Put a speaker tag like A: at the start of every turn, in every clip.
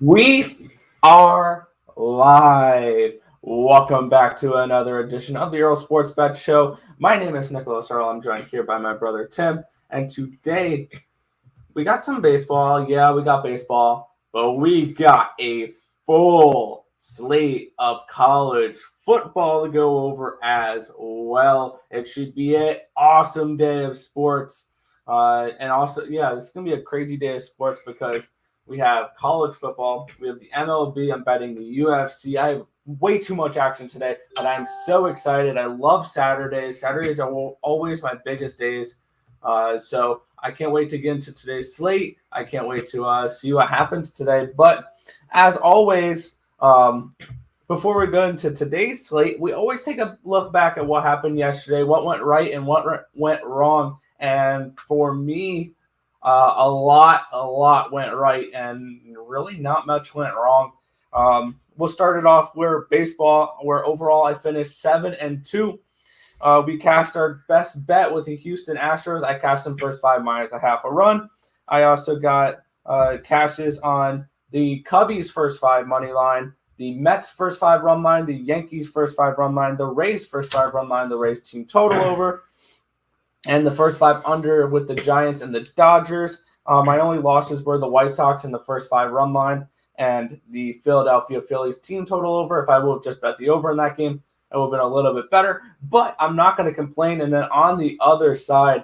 A: We are live. Welcome back to another edition of the Earle Sports Bet Show. My name is Nicholas Earle. I'm joined here by my brother Tim. And today we got some baseball. Yeah, we got baseball. But we got a full slate of college football to go over as well. It should be an awesome day of sports. And also, it's going to be a crazy day of sports because we have college football. We have the MLB. I'm betting the UFC. I have way too much action today, but I'm so excited. I love Saturdays. Saturdays are always my biggest days. So I can't wait to get into today's slate. I can't wait to see what happens today. But as always, before we go into today's slate, we always take a look back at what happened yesterday, what went right and what went wrong. And for me, a lot went right, and really not much went wrong. We'll start it off where overall I finished 7-2. We cashed our best bet with the Houston Astros. I cashed them first 5 minus a half a run. I also got cashes on the Cubbies first 5 money line, the Mets first 5 run line, the Yankees first 5 run line, the Rays first 5 run line, the Rays team total over, and the first 5 under with the Giants and the Dodgers. My only losses were the White Sox in the first 5 run line and the Philadelphia Phillies team total over. If I would have just bet the over in that game, it would have been a little bit better. But I'm not going to complain. And then on the other side,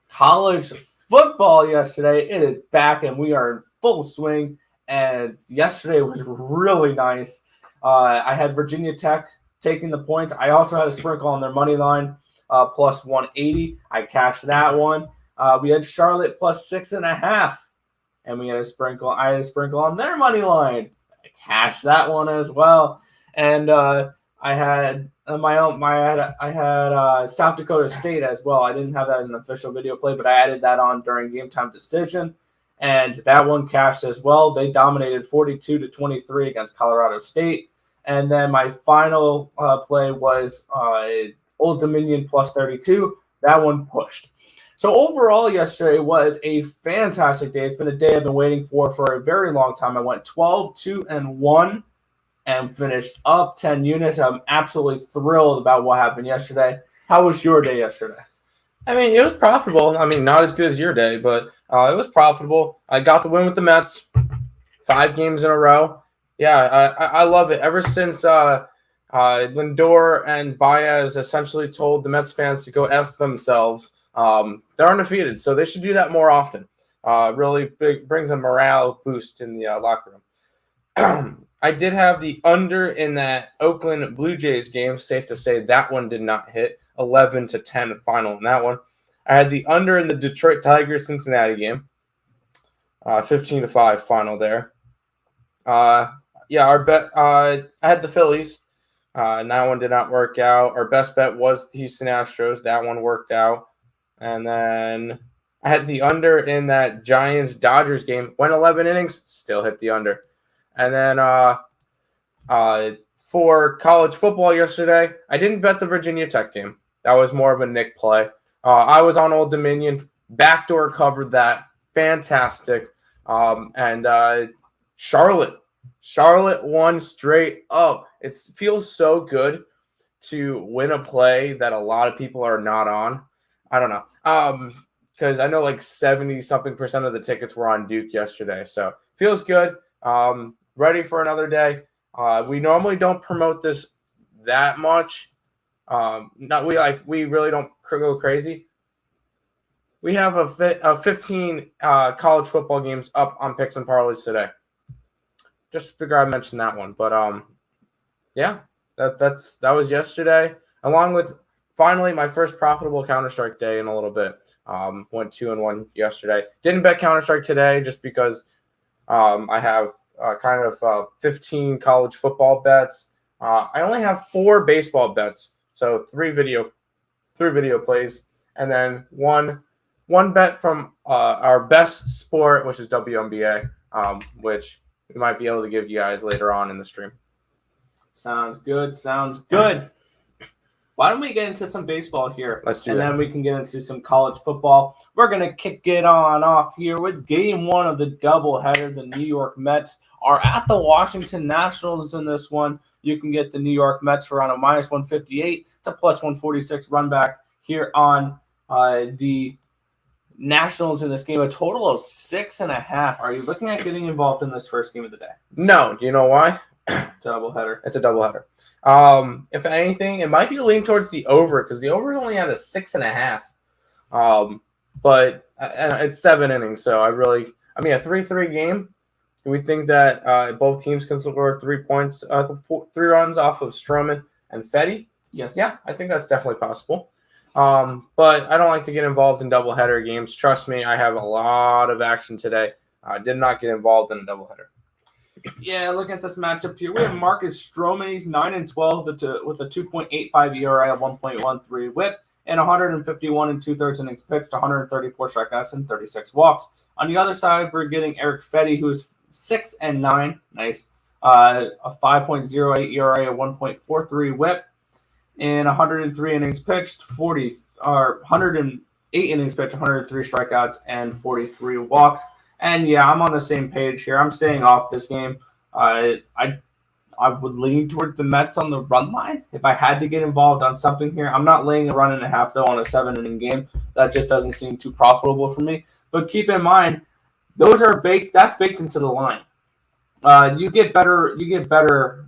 A: college football yesterday, it is back and we are in full swing. And yesterday was really nice. I had Virginia Tech taking the points. I also had a sprinkle on their money line. Plus 180. I cashed that one. We had Charlotte plus 6.5, and I had a sprinkle on their money line. I cashed that one as well. And I had South Dakota State as well. I didn't have that as an official video play, but I added that on during game time decision, and that one cashed as well. They dominated 42-23 against Colorado State. And then my final play was Old Dominion plus 32. That one pushed. So overall, yesterday was a fantastic day. It's been a day I've been waiting for a very long time. I went 12-2-1 and finished up 10 units. I'm absolutely thrilled about what happened yesterday. How was your day yesterday?
B: I mean, it was profitable. I mean, not as good as your day, but it was profitable. I got the win with the Mets, 5 games in a row. Yeah, I love it. Ever since Lindor and Baez essentially told the Mets fans to go F themselves. They're undefeated, so they should do that more often. Really brings a morale boost in the locker room. I did have the under in that Oakland Blue Jays game. Safe to say that one did not hit. 11-10 final in that one. I had the under in the Detroit Tigers Cincinnati game. 15-5 final there. Our bet. I had the Phillies. That one did not work out. Our best bet was the Houston Astros. That one worked out. And then I had the under in that Giants-Dodgers game. Went 11 innings, still hit the under. And then for college football yesterday, I didn't bet the Virginia Tech game. That was more of a Nick play. I was on Old Dominion. Backdoor covered that. Fantastic. And Charlotte won straight up. It feels so good to win a play that a lot of people are not on. I don't know. Because I know like 70-something% of the tickets were on Duke yesterday. So feels good. Ready for another day. We normally don't promote this that much. We really don't go crazy. We have 15 college football games up on picks and parlays today. Just figure I mentioned that one, but that was yesterday. Along with finally my first profitable Counter-Strike day in a little bit. Went 2-1 yesterday. Didn't bet Counter-Strike today just because I have 15 college football bets. I only have 4 baseball bets, so 3 video plays, and then one bet from our best sport, which is WNBA, which we might be able to give you guys later on in the stream.
A: Sounds good. Why don't we get into some baseball here?
B: Let's do that.
A: Then we can get into some college football. We're going to kick it on off here with game 1 of the doubleheader. The New York Mets are at the Washington Nationals in this one. You can get the New York Mets for around a minus 158 to plus 146 run back here on the Nationals in this game. A total of 6.5. Are you looking at getting involved in this first game of the day?
B: No. Do you know why?
A: Doubleheader.
B: It's a doubleheader. If anything, it might be leaning towards the over because the over only had a 6.5. But it's 7 innings, so a 3-3 game. Do we think that both teams can score 3 points, 3 runs off of Stroman and Fetty?
A: Yes.
B: Yeah, I think that's definitely possible. But I don't like to get involved in doubleheader games. Trust me, I have a lot of action today. I did not get involved in a doubleheader.
A: Yeah, looking at this matchup here, we have Marcus Stroman. He's 9-12 with a 2.85 ERA, a 1.13 WHIP, and 151 2/3 innings pitched, 134 strikeouts, and 36 walks. On the other side, we're getting Eric Fetty, who's 6-9, nice, a 5.08 ERA, a 1.43 WHIP, and 103 innings pitched, 108 innings pitched, 103 strikeouts, and 43 walks. And yeah, I'm on the same page here. I'm staying off this game. I would lean towards the Mets on the run line if I had to get involved on something here. I'm not laying a 1.5 though on a 7-inning game. That just doesn't seem too profitable for me. But keep in mind, those are baked. That's baked into the line. You get better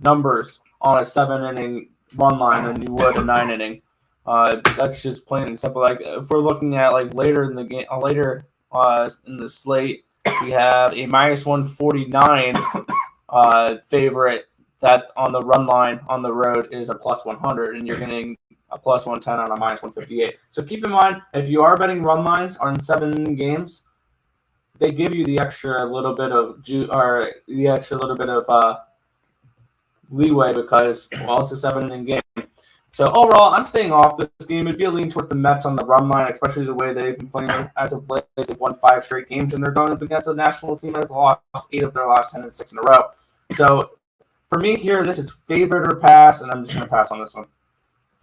A: numbers on a 7-inning run line than you would a 9-inning. That's just plain and simple. Like if we're looking at like later in the game, in the slate. We have a minus 149 favorite that on the run line on the road is a plus 100, and you're getting a plus 110 on a minus 158. So keep in mind, if you are betting run lines on 7 games, they give you the extra little bit of leeway because, well, it's a 7-inning game. So overall, I'm staying off this game. It'd be a lean towards the Mets on the run line, especially the way they've been playing as of late. They've won 5 straight games, and they're going up against the Nationals team that's lost 8 of their last 10 and 6 in a row. So for me here, this is favorite or pass, and I'm just going to pass on this one.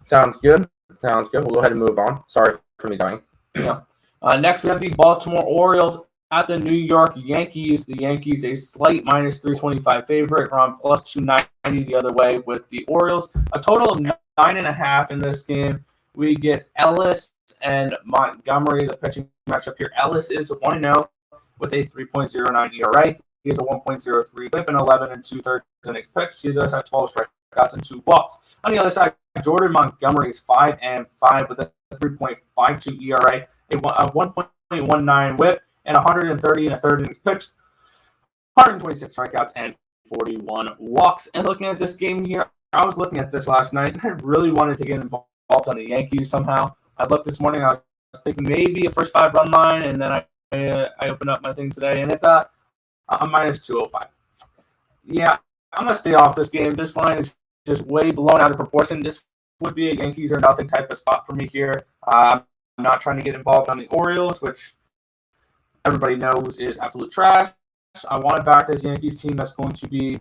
B: Sounds good. We'll go ahead and move on. Sorry for me dying.
A: Yeah. Next, we have the Baltimore Orioles at the New York Yankees. The Yankees, a slight minus 325 favorite, around plus 290 the other way with the Orioles. A total of 9.5 in this game. We get Ellis and Montgomery, the pitching matchup here. Ellis is 1-0 with a 3.09 ERA. He has a 1.03 WHIP and 11 2/3 innings pitched. He does have 12 strikeouts and 2 walks. On the other side, Jordan Montgomery is 5-5 with a 3.52 ERA, a 1.19 WHIP, and 130 1/3 innings pitched, 126 strikeouts, and 41 walks. And looking at this game here, I was looking at this last night, and I really wanted to get involved on the Yankees somehow. I looked this morning, I was thinking maybe a first 5 run line, and then I opened up my thing today, and it's a minus 205. Yeah, I'm going to stay off this game. This line is just way blown out of proportion. This would be a Yankees or nothing type of spot for me here. I'm not trying to get involved on the Orioles, which everybody knows is absolute trash. I want to back this Yankees team that's going to be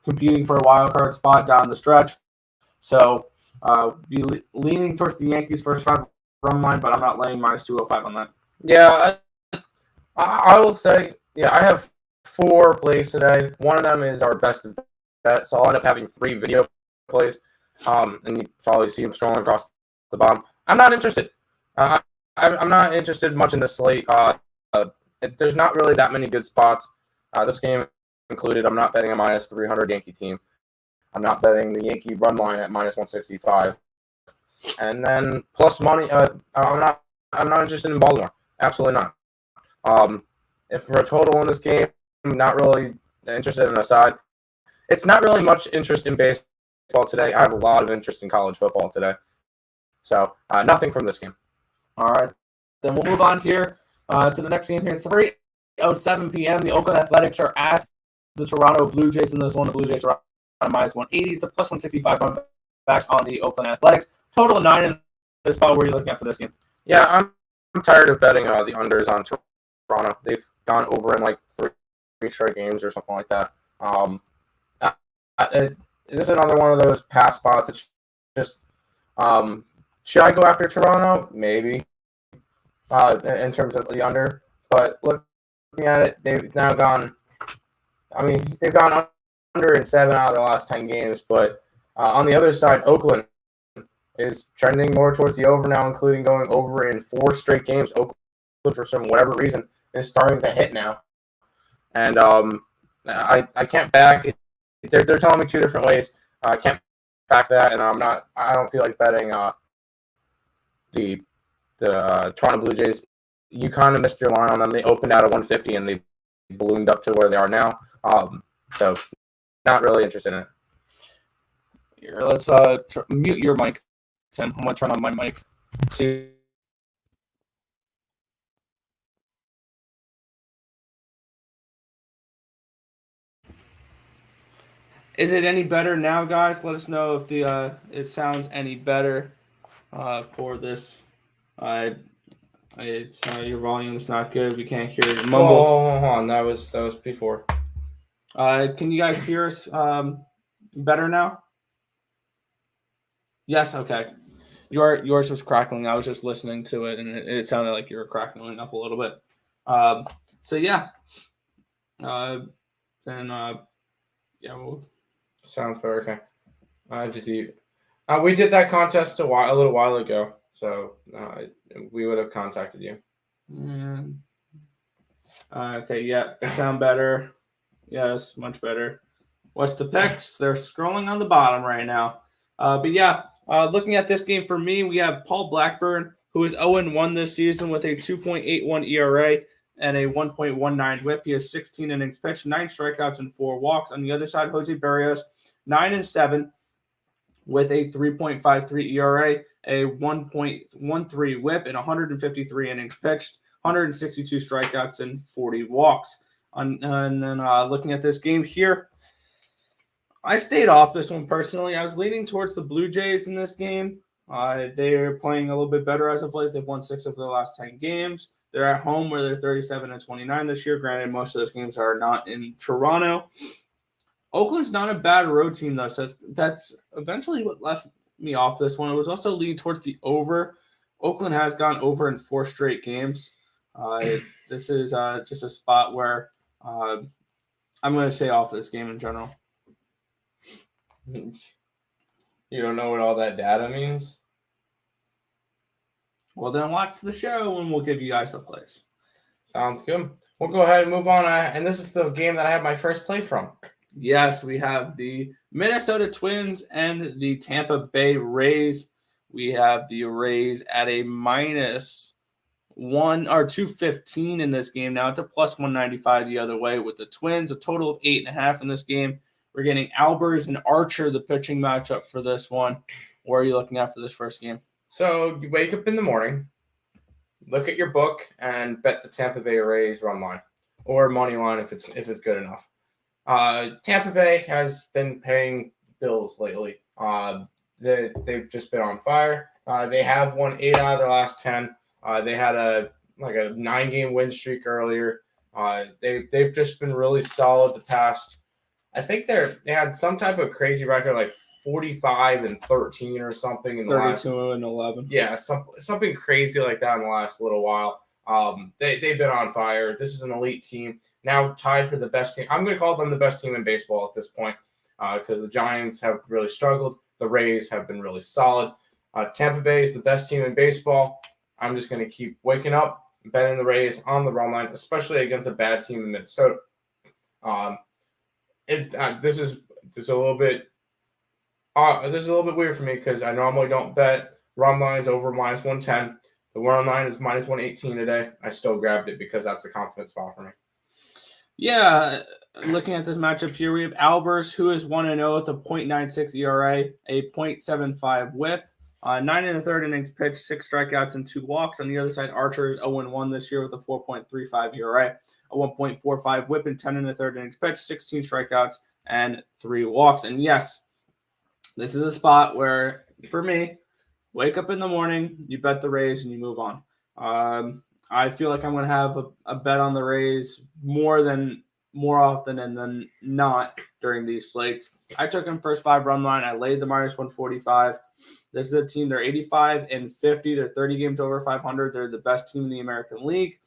A: competing for a wild card spot down the stretch. So be leaning towards the Yankees first 5 run line, but I'm not laying minus 205 on that.
B: Yeah, I will say, yeah, I have 4 plays today. One of them is our best bet, so I'll end up having 3 video plays. And you probably see them scrolling across the bottom. I'm not interested. I'm not interested much in this slate. There's not really that many good spots. This game included. I'm not betting a minus 300 Yankee team. I'm not betting the Yankee run line at minus 165. And then plus money. I'm not interested in Baltimore. Absolutely not. If for a total in this game, I'm not really interested in a side. It's not really much interest in baseball today. I have a lot of interest in college football today. So nothing from this game.
A: All right. Then we'll move on here to the next game here. 3:07 p.m. The Oakland Athletics are at the Toronto Blue Jays. In this one, the Blue Jays are on minus 180. It's a plus 165 run backs on the Oakland Athletics. Total of 9 in this spot. What are you looking at for this game?
B: Yeah, I'm tired of betting the unders on Toronto. They've gone over in like 3 straight games or something like that. It is another one of those pass spots. It's just, should I go after Toronto? Maybe, in terms of the under. But looking at it, they've now gone I mean, they've gone under in 7 out of the last 10 games, but on the other side, Oakland is trending more towards the over now, including going over in 4 straight games. Oakland, for some whatever reason, is starting to hit now. And I can't back it. They're telling me 2 different ways. I can't back that, and I don't feel like betting the Toronto Blue Jays. You kind of missed your line on them. They opened out at 150, and they ballooned up to where they are now. So not really interested in it.
A: Here, let's mute your mic, Tim. I'm going to turn on my mic. See. Is it any better now, guys? Let us know if the it sounds any better for this. Your volume's not good. We can't hear you mumble.
B: Hold on. That was before.
A: Can you guys hear us better now? Yes. Okay. Yours was crackling. I was just listening to it, and it sounded like you were crackling up a little bit. So yeah.
B: Sounds fair. Okay. We did that contest a little while ago, so we would have contacted you.
A: Okay. Yeah. Sound better. Yes, much better. What's the picks? They're scrolling on the bottom right now. But yeah, looking at this game for me, we have Paul Blackburn, who is 0-1 this season with a 2.81 ERA and a 1.19 WHIP. He has 16 innings pitched, 9 strikeouts, and 4 walks. On the other side, Jose Barrios, 9-7 with a 3.53 ERA, a 1.13 WHIP, and 153 innings pitched, 162 strikeouts, and 40 walks. And then looking at this game here, I stayed off this one personally. I was leaning towards the Blue Jays in this game. They're playing a little bit better as of late. They've won 6 of their last 10 games. They're at home where they're 37-29 this year. Granted, most of those games are not in Toronto. Oakland's not a bad road team, though, so that's eventually what left me off this one. It was also leaning towards the over. Oakland has gone over in 4 straight games. This is just a spot where I'm going to stay off this game in general.
B: You don't know what all that data means?
A: Well, then watch the show and we'll give you guys the plays.
B: Sounds good. We'll go ahead and move on. And this is the game that I have my first play from.
A: Yes, we have the Minnesota Twins and the Tampa Bay Rays. We have the Rays at a minus 215 in this game. Now it's a plus 195 the other way with the Twins, a total of 8.5 in this game. We're getting Albers and Archer, the pitching matchup for this one. What are you looking at for this first game?
B: So you wake up in the morning, look at your book, and bet the Tampa Bay Rays run line or money line if it's good enough. Tampa Bay has been paying bills lately. They've just been on fire. They have won 8 out of their last 10. They had a 9-game win streak earlier. They've just been really solid the past. I think they had some type of crazy record like 45-13 or something in the
A: 32-11.
B: Yeah, something crazy like that in the last little while. They've been on fire. This is an elite team now tied for the best team. I'm going to call them the best team in baseball at this point because the Giants have really struggled. The Rays have been really solid. Tampa Bay is the best team in baseball. I'm just going to keep waking up, betting the Rays on the run line, especially against a bad team in Minnesota. This is a little bit weird for me because I normally don't bet run lines over minus 110. The run line is minus 118 today. I still grabbed it because that's a confidence spot for me.
A: Yeah, looking at this matchup here, we have Albers, who is 1-0 with a .96 ERA, a .75 WHIP, 9 1/3 innings pitched, 6 strikeouts, and 2 walks. On the other side, Archer is 0-1 this year with a 4.35 ERA, a 1.45 WHIP, and 10 1/3 innings pitched, 16 strikeouts, and 3 walks. And yes, this is a spot where, for me, wake up in the morning, you bet the Rays, and you move on. I feel like I'm going to have a bet on the Rays more often than not during these slates. I took them first 5 run line. I laid the minus 145. This is a team. They're 85-50. They're 30 games over 500. They're the best team in the American League.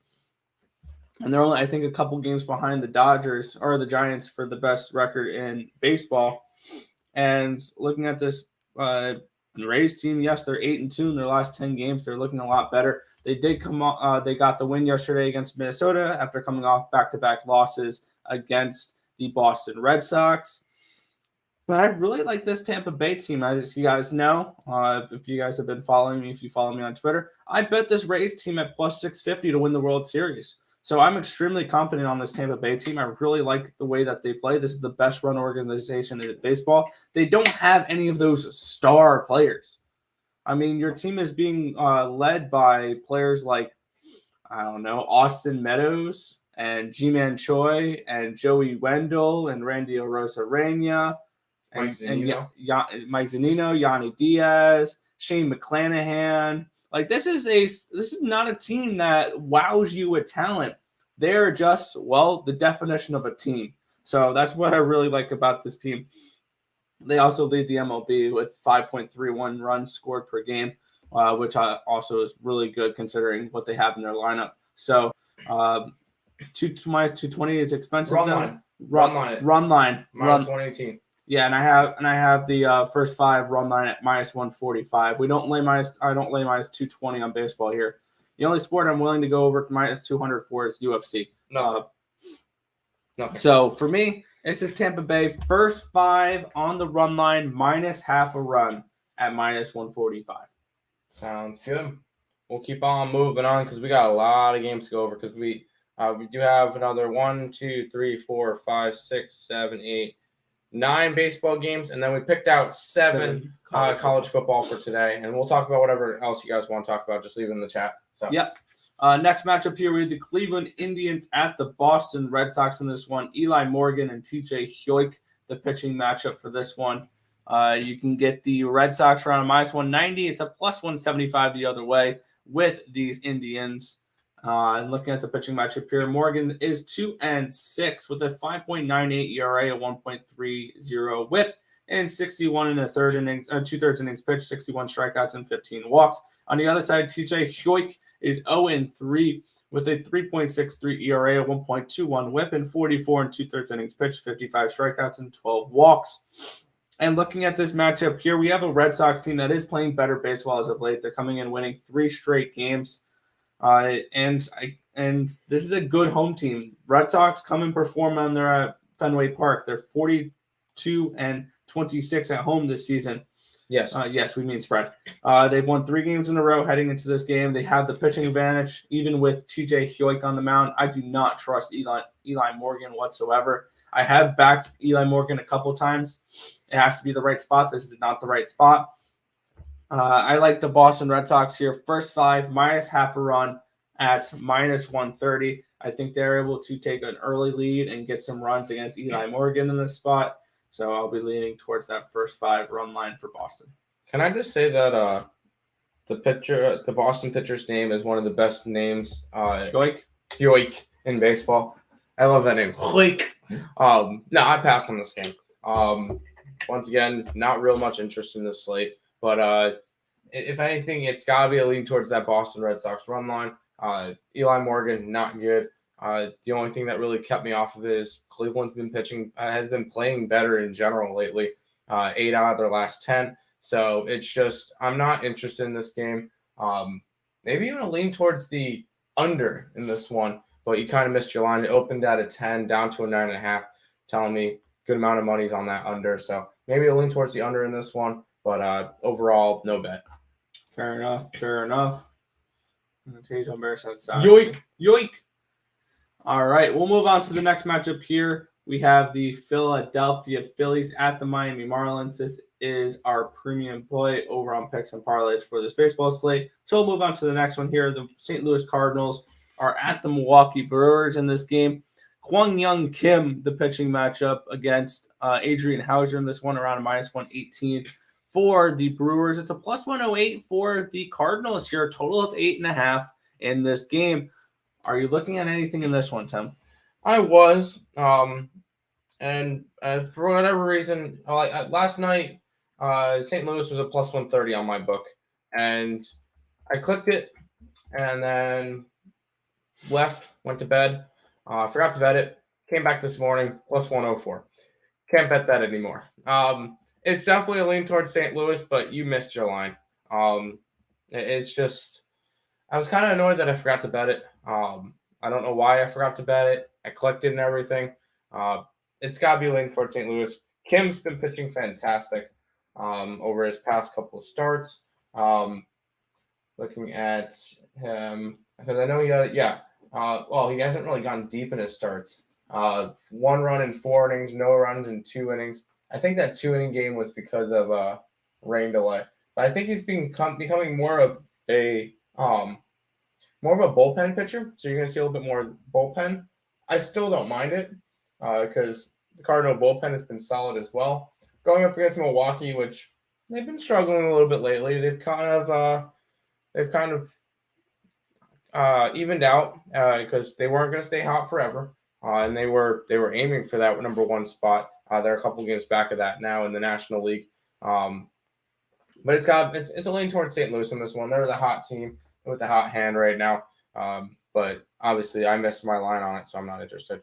A: And they're only, I think, a couple games behind the Dodgers or the Giants for the best record in baseball. And looking at this Rays team, yes, they're 8-2 in their last 10 games. They're looking a lot better. They did come on. They got the win yesterday against Minnesota after coming off back-to-back losses against the Boston Red Sox. But I really like this Tampa Bay team. As you guys know, if you guys have been following me, if you follow me on Twitter, I bet this Rays team at plus 650 to win the World Series. So I'm extremely confident on this Tampa Bay team. I really like the way that they play. This is the best run organization in baseball. They don't have any of those star players. I mean, your team is being led by players like, I don't know, Austin Meadows and G-Man Choi and Joey Wendell and Randy Arozarena. Mike Zunino, Yanni Diaz, Shane McClanahan. Like this is not a team that wows you with talent. They're just, well, the definition of a team. So that's what I really like about this team. They also lead the MLB with 5.31 runs scored per game, which also is really good considering what they have in their lineup. So minus 220 is expensive. Run line.
B: Minus 118.
A: Yeah, and I have the first 5 run line at minus 145. I don't lay minus 220 on baseball here. The only sport I'm willing to go over to minus 200 for is UFC.
B: Nothing.
A: So for me, this is Tampa Bay first 5 on the run line minus half a run at minus 145.
B: Sounds good. We'll keep on moving on because we got a lot of games to go over because we do have another 1, 2, 3, 4, 5, 6, 7, 8. 9 baseball games, and then we picked out 7 college football for today, and we'll talk about whatever else you guys want to talk about. Just leave it in the chat. So
A: yep. Next matchup here, we have the Cleveland Indians at the Boston Red Sox in this one. Eli Morgan and TJ Hyoik, the pitching matchup for this one. You can get the Red Sox around minus 190. It's a plus 175 the other way with these Indians. And looking at the pitching matchup here, Morgan is 2-6 with a 5.98 ERA, a 1.30 WHIP, and 61 in the third inning, 2/3 innings pitched, 61 strikeouts and 15 walks. On the other side, TJ Hyoik is 0-3 with a 3.63 ERA, a 1.21 WHIP, and 44 and 2/3 innings pitched, 55 strikeouts and 12 walks. And looking at this matchup here, we have a Red Sox team that is playing better baseball as of late. They're coming in winning 3 straight games. And this is a good home team. Red Sox come and perform on their Fenway Park. They're 42-26 at home this season.
B: Yes.
A: Yes, we mean spread. They've won 3 games in a row heading into this game. They have the pitching advantage, even with TJ Hyoik on the mound. I do not trust Eli Morgan whatsoever. I have backed Eli Morgan a couple times. It has to be the right spot. This is not the right spot. I like the Boston Red Sox here. First 5, minus half a run at minus 130. I think they're able to take an early lead and get some runs against Eli Morgan in this spot. So I'll be leaning towards that first 5 run line for Boston.
B: Can I just say that the Boston pitcher's name is one of the best names Hyoik in baseball. I love that name. Hyoik. No, I passed on this game. Once again, not real much interest in this slate. But if anything, it's got to be a lean towards that Boston Red Sox run line. Eli Morgan, not good. The only thing that really kept me off of it is Cleveland's been has been playing better in general lately. 8 out of their last 10. So it's just, I'm not interested in this game. Maybe even a lean towards the under in this one, but you kind of missed your line. It opened at a 10, down to a 9.5, telling me good amount of money's on that under. So maybe a lean towards the under in this one. But overall, no bet.
A: Fair enough.
B: Yoink.
A: All right, we'll move on to the next matchup here. We have the Philadelphia Phillies at the Miami Marlins. This is our premium play over on picks and parlays for this baseball slate. So we'll move on to the next one here. The St. Louis Cardinals are at the Milwaukee Brewers in this game. Kwang Young Kim, the pitching matchup against Adrian Hauser in this one, around a minus 118. For the Brewers, it's a plus 108 for the Cardinals here, a total of 8.5 in this game. Are you looking at anything in this one, Tim?
B: I was, and for whatever reason, last night, St. Louis was a plus 130 on my book, and I clicked it, and then went to bed, Forgot to bet it. Came back this morning, plus 104. Can't bet that anymore. It's definitely a lean towards St. Louis, but you missed your line. It's just, I was kind of annoyed that I forgot to bet it. I don't know why I forgot to bet it. I collected and everything. It's got to be leaning towards St. Louis. Kim's been pitching fantastic over his past couple of starts. Looking at him, because I know he hasn't really gone deep in his starts. 1 run in 4 innings, no runs in 2 innings. I think that 2-inning game was because of rain delay. But I think he's becoming more of a bullpen pitcher. So you're going to see a little bit more bullpen. I still don't mind it because the Cardinal bullpen has been solid as well. Going up against Milwaukee, which they've been struggling a little bit lately. They've kind of evened out because they weren't going to stay hot forever, and they were aiming for that number 1 spot. They're a couple games back of that now in the National League. But it's a lean towards St. Louis in this one. They're the hot team with the hot hand right now. But obviously I missed my line on it, so I'm not interested.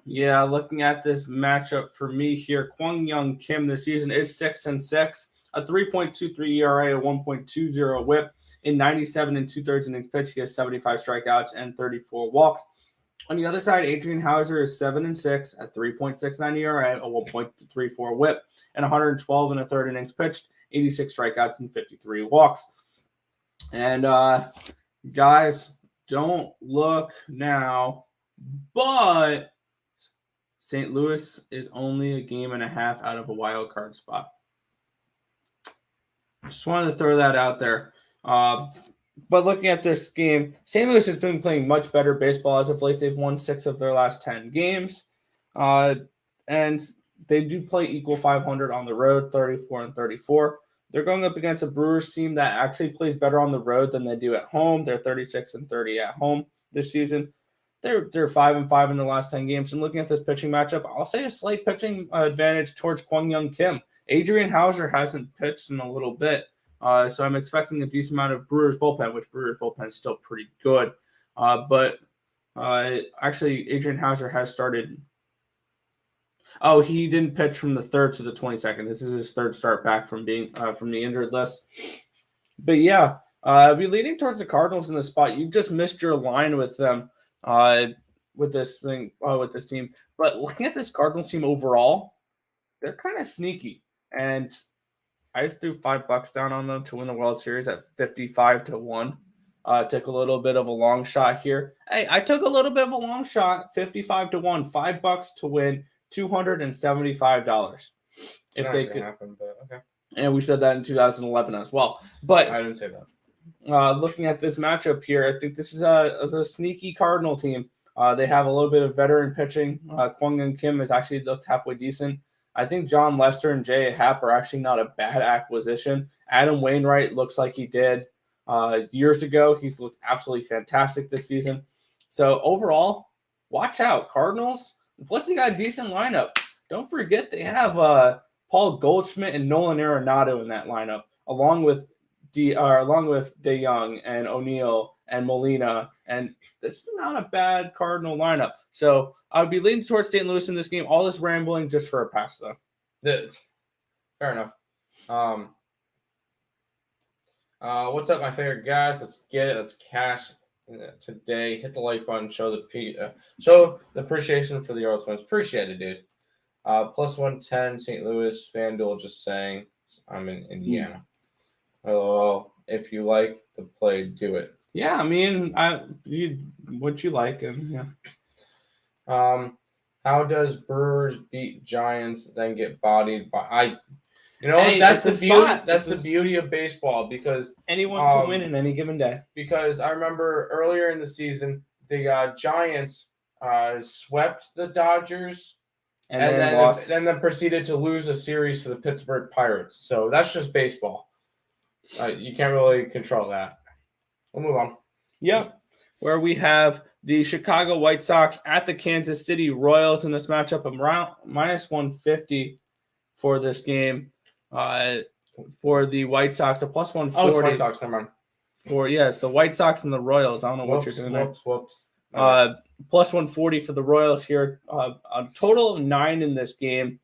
A: Yeah, looking at this matchup for me here, Kwang Young Kim this season is 6-6, a 3.23 ERA, a 1.20 WHIP in 97 2/3 innings pitched. He has 75 strikeouts and 34 walks. On the other side, Adrian Hauser is 7-6 at 3.69 ERA, a 1.34 WHIP, and 112 1/3 innings pitched, 86 strikeouts and 53 walks. And guys, don't look now, but St. Louis is only a game and a half out of a wild card spot. Just wanted to throw that out there. But looking at this game, St. Louis has been playing much better baseball as of late. They've won 6 of their last 10 games. And they do play equal 500 on the road, 34-34. They're going up against a Brewers team that actually plays better on the road than they do at home. They're 36-30 at home this season. They're 5-5 in the last 10 games. And looking at this pitching matchup, I'll say a slight pitching advantage towards Kwang Young Kim. Adrian Hauser hasn't pitched in a little bit. So I'm expecting a decent amount of Brewers bullpen, which Brewers bullpen is still pretty good. But actually, Adrian Hauser has started. Oh, he didn't pitch from the 3rd to the 22nd. This is his 3rd start back from being from the injured list. But yeah, I'll be leaning towards the Cardinals in the spot. You just missed your line with them with this thing with this team. But looking at this Cardinals team overall, they're kind of sneaky. And I just threw $5 down on them to win the World Series at 55-1. Took a little bit of a long shot here. Hey, I took a little bit of a long shot, 55-1, $5 to win $275. If they could happen, but okay. And we said that in 2011 as well. But
B: I didn't say that.
A: Looking at this matchup here, I think this is a sneaky Cardinal team. They have a little bit of veteran pitching. Kwang Young Kim has actually looked halfway decent. I think John Lester and Jay Happ are actually not a bad acquisition. Adam Wainwright looks like he did years ago. He's looked absolutely fantastic this season. So overall, watch out. Cardinals, plus they got a decent lineup. Don't forget they have Paul Goldschmidt and Nolan Arenado in that lineup, along with DeYoung and O'Neill and Molina, and this is not a bad Cardinal lineup. So I would be leaning towards St. Louis in this game. All this rambling just for a pass, though.
B: Fair enough. What's up, my favorite guys? Let's get it. Let's cash today. Hit the like button. Show the appreciation for the Earle Twins. Appreciate it, dude. Plus 110 St. Louis. FanDuel just saying I'm in Indiana. Oh, if you like the play, do it.
A: Yeah, I mean, what you like, and yeah.
B: How does Brewers beat Giants, then get bodied by? That's the beauty of baseball, because
A: anyone can win in any given day.
B: Because I remember earlier in the season, the Giants swept the Dodgers, and then proceeded to lose a series to the Pittsburgh Pirates. So that's just baseball. You can't really control that. We'll move on.
A: Yep. Where we have the Chicago White Sox at the Kansas City Royals in this matchup, around minus 150 for this game. For the White Sox, a plus 140.
B: Oh, it's White Sox, never mind.
A: It's the White Sox and the Royals. I don't know what you're doing there.
B: Whoops.
A: plus 140 for the Royals here. A total of 9 in this game.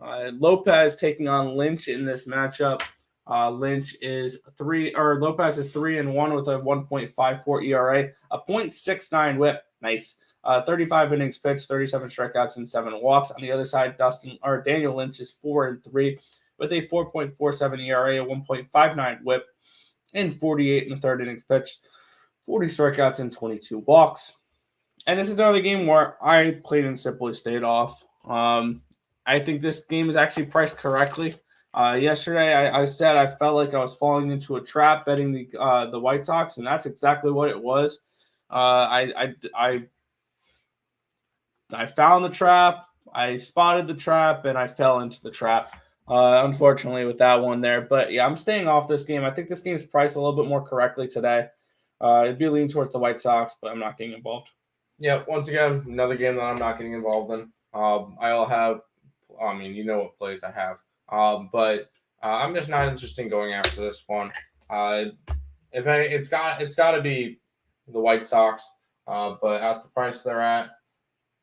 A: Lopez taking on Lynch in this matchup. Lopez is 3-1 with a 1.54 ERA, a .69 WHIP. Nice. 35 innings pitched, 37 strikeouts, and 7 walks. On the other side, Daniel Lynch is 4-3 with a 4.47 ERA, a 1.59 WHIP, and 48 in the third innings pitched, 40 strikeouts, and 22 walks. And this is another game where I plain and simply stayed off. I think this game is actually priced correctly. Yesterday, I said I felt like I was falling into a trap betting the White Sox, and that's exactly what it was. I found the trap, I spotted the trap, and I fell into the trap. Unfortunately, with that one there, but yeah, I'm staying off this game. I think this game is priced a little bit more correctly today. It'd be leaning towards the White Sox, but I'm not getting involved.
B: Yeah, once again, another game that I'm not getting involved in. I'll have, you know what plays I have. But I'm just not interested in going after this one. If any, it's got to be the White Sox. But at the price they're at,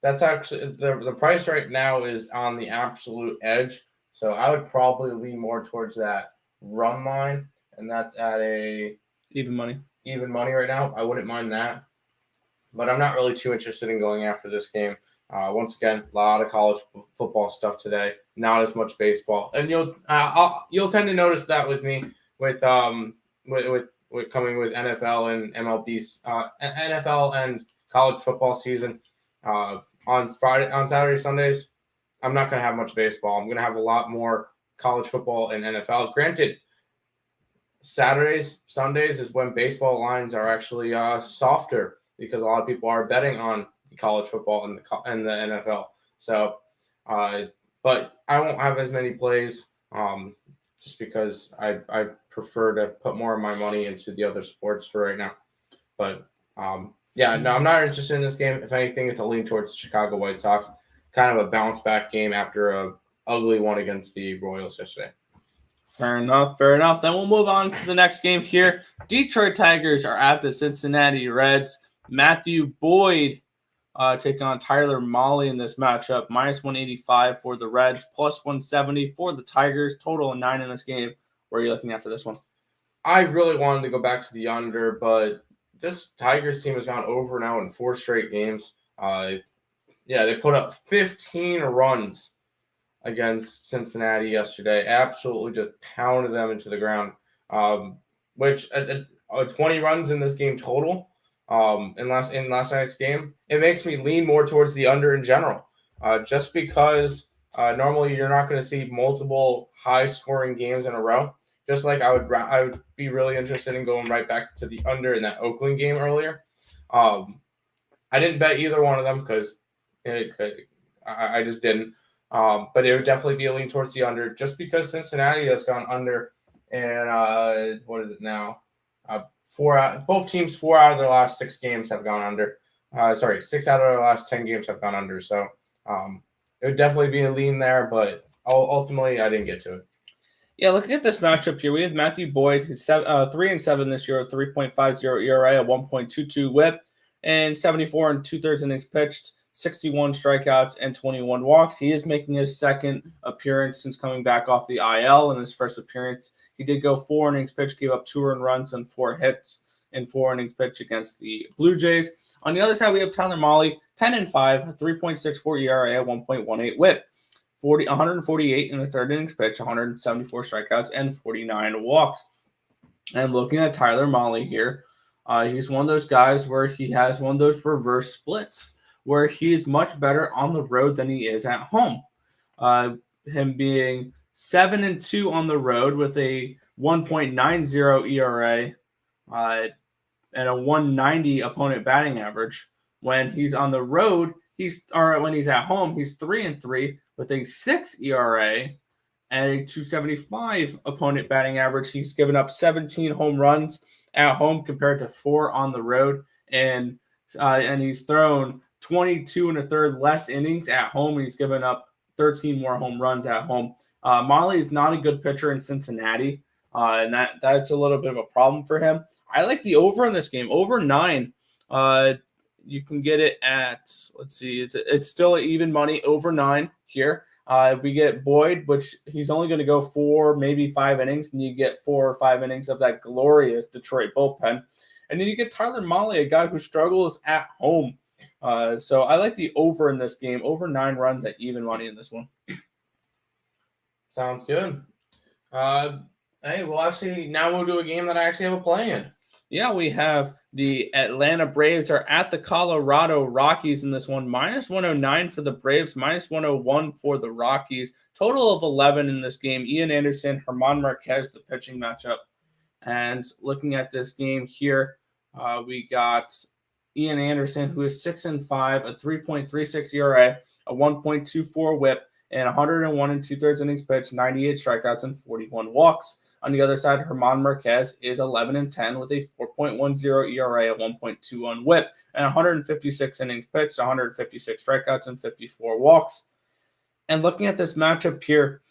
B: that's actually the price right now is on the absolute edge. So I would probably lean more towards that run line, and that's at a
A: even money
B: right now. I wouldn't mind that, but I'm not really too interested in going after this game. Once again, a lot of college football stuff today, not as much baseball, and you'll tend to notice that with me with coming with NFL and MLB's NFL and college football season on Saturday, Sundays. I'm not going to have much baseball. I'm going to have a lot more college football and NFL. Granted, Saturdays, Sundays is when baseball lines are actually softer because a lot of people are betting on college football and the NFL. So, but I won't have as many plays just because I prefer to put more of my money into the other sports for right now. But I'm not interested in this game. If anything, it's a lean towards the Chicago White Sox. Kind of a bounce back game after a ugly one against the Royals yesterday.
A: Fair enough. Then we'll move on to the next game here. Detroit Tigers are at the Cincinnati Reds. Matthew Boyd taking on Tyler Mahle in this matchup. Minus 185 for the Reds, plus 170 for the Tigers. Total of 9 in this game. Where are you looking at for this one?
B: I really wanted to go back to the under, but this Tigers team has gone over now in 4 straight games. They put up 15 runs against Cincinnati yesterday. Absolutely just pounded them into the ground, which 20 runs in this game total in last night's game. It makes me lean more towards the under in general, just because normally you're not going to see multiple high-scoring games in a row. Just like I would be really interested in going right back to the under in that Oakland game earlier. I didn't bet either one of them because I just didn't. But it would definitely be a lean towards the under just because Cincinnati has gone under. And what is it now? Both teams, 4 out of their last 6 games have gone under. 6 out of their last 10 games have gone under. So it would definitely be a lean there, but ultimately I didn't get to it.
A: Yeah, looking at this matchup here, we have Matthew Boyd, who's 3-7 this year, 3.50 ERA, a 1.22 WHIP, and 74 2/3 innings pitched, 61 strikeouts, and 21 walks. He is making his second appearance since coming back off the IL. In his first appearance, he did go 4 innings pitched, gave up 2 earned runs and 4 hits in 4 innings pitched against the Blue Jays. On the other side, we have Tyler Mahle, 10-5, 3.64 ERA, 1.18 WHIP. 148 in the third innings pitch, 174 strikeouts, and 49 walks. And looking at Tyler Mahle here, he's one of those guys where he has one of those reverse splits where he is much better on the road than he is at home. Him being 7-2 on the road with a 1.90 ERA and a 190 opponent batting average. When he's on the road, when he's at home, he's 3-3 with a 6 ERA and a 275 opponent batting average. He's given up 17 home runs at home compared to 4 on the road, and he's thrown 22 1/3 less innings at home. He's given up 13 more home runs at home. Mahle is not a good pitcher in Cincinnati, and that's a little bit of a problem for him. I like the over in this game, over 9. You can get it at, let's see, it's still even money over 9 here. We get Boyd, which he's only going to go 4, maybe 5 innings, and you get 4 or 5 innings of that glorious Detroit bullpen. And then you get Tyler Mahle, a guy who struggles at home. So I like the over in this game, over 9 runs at even money in this one.
B: Sounds good. Hey, well, actually, now we'll do a game that I actually have a play in.
A: Yeah, we have the Atlanta Braves are at the Colorado Rockies in this one. Minus 109 for the Braves, minus 101 for the Rockies. Total of 11 in this game. Ian Anderson, German Marquez, the pitching matchup. And looking at this game here, we got Ian Anderson, who is 6-5, a 3.36 ERA, a 1.24 WHIP, and 101 2/3 innings pitched, 98 strikeouts, and 41 walks. On the other side, German Marquez is 11-10 with a 4.10 ERA, a 1.21 WHIP, and 156 innings pitched, 156 strikeouts, and 54 walks. And looking at this matchup here,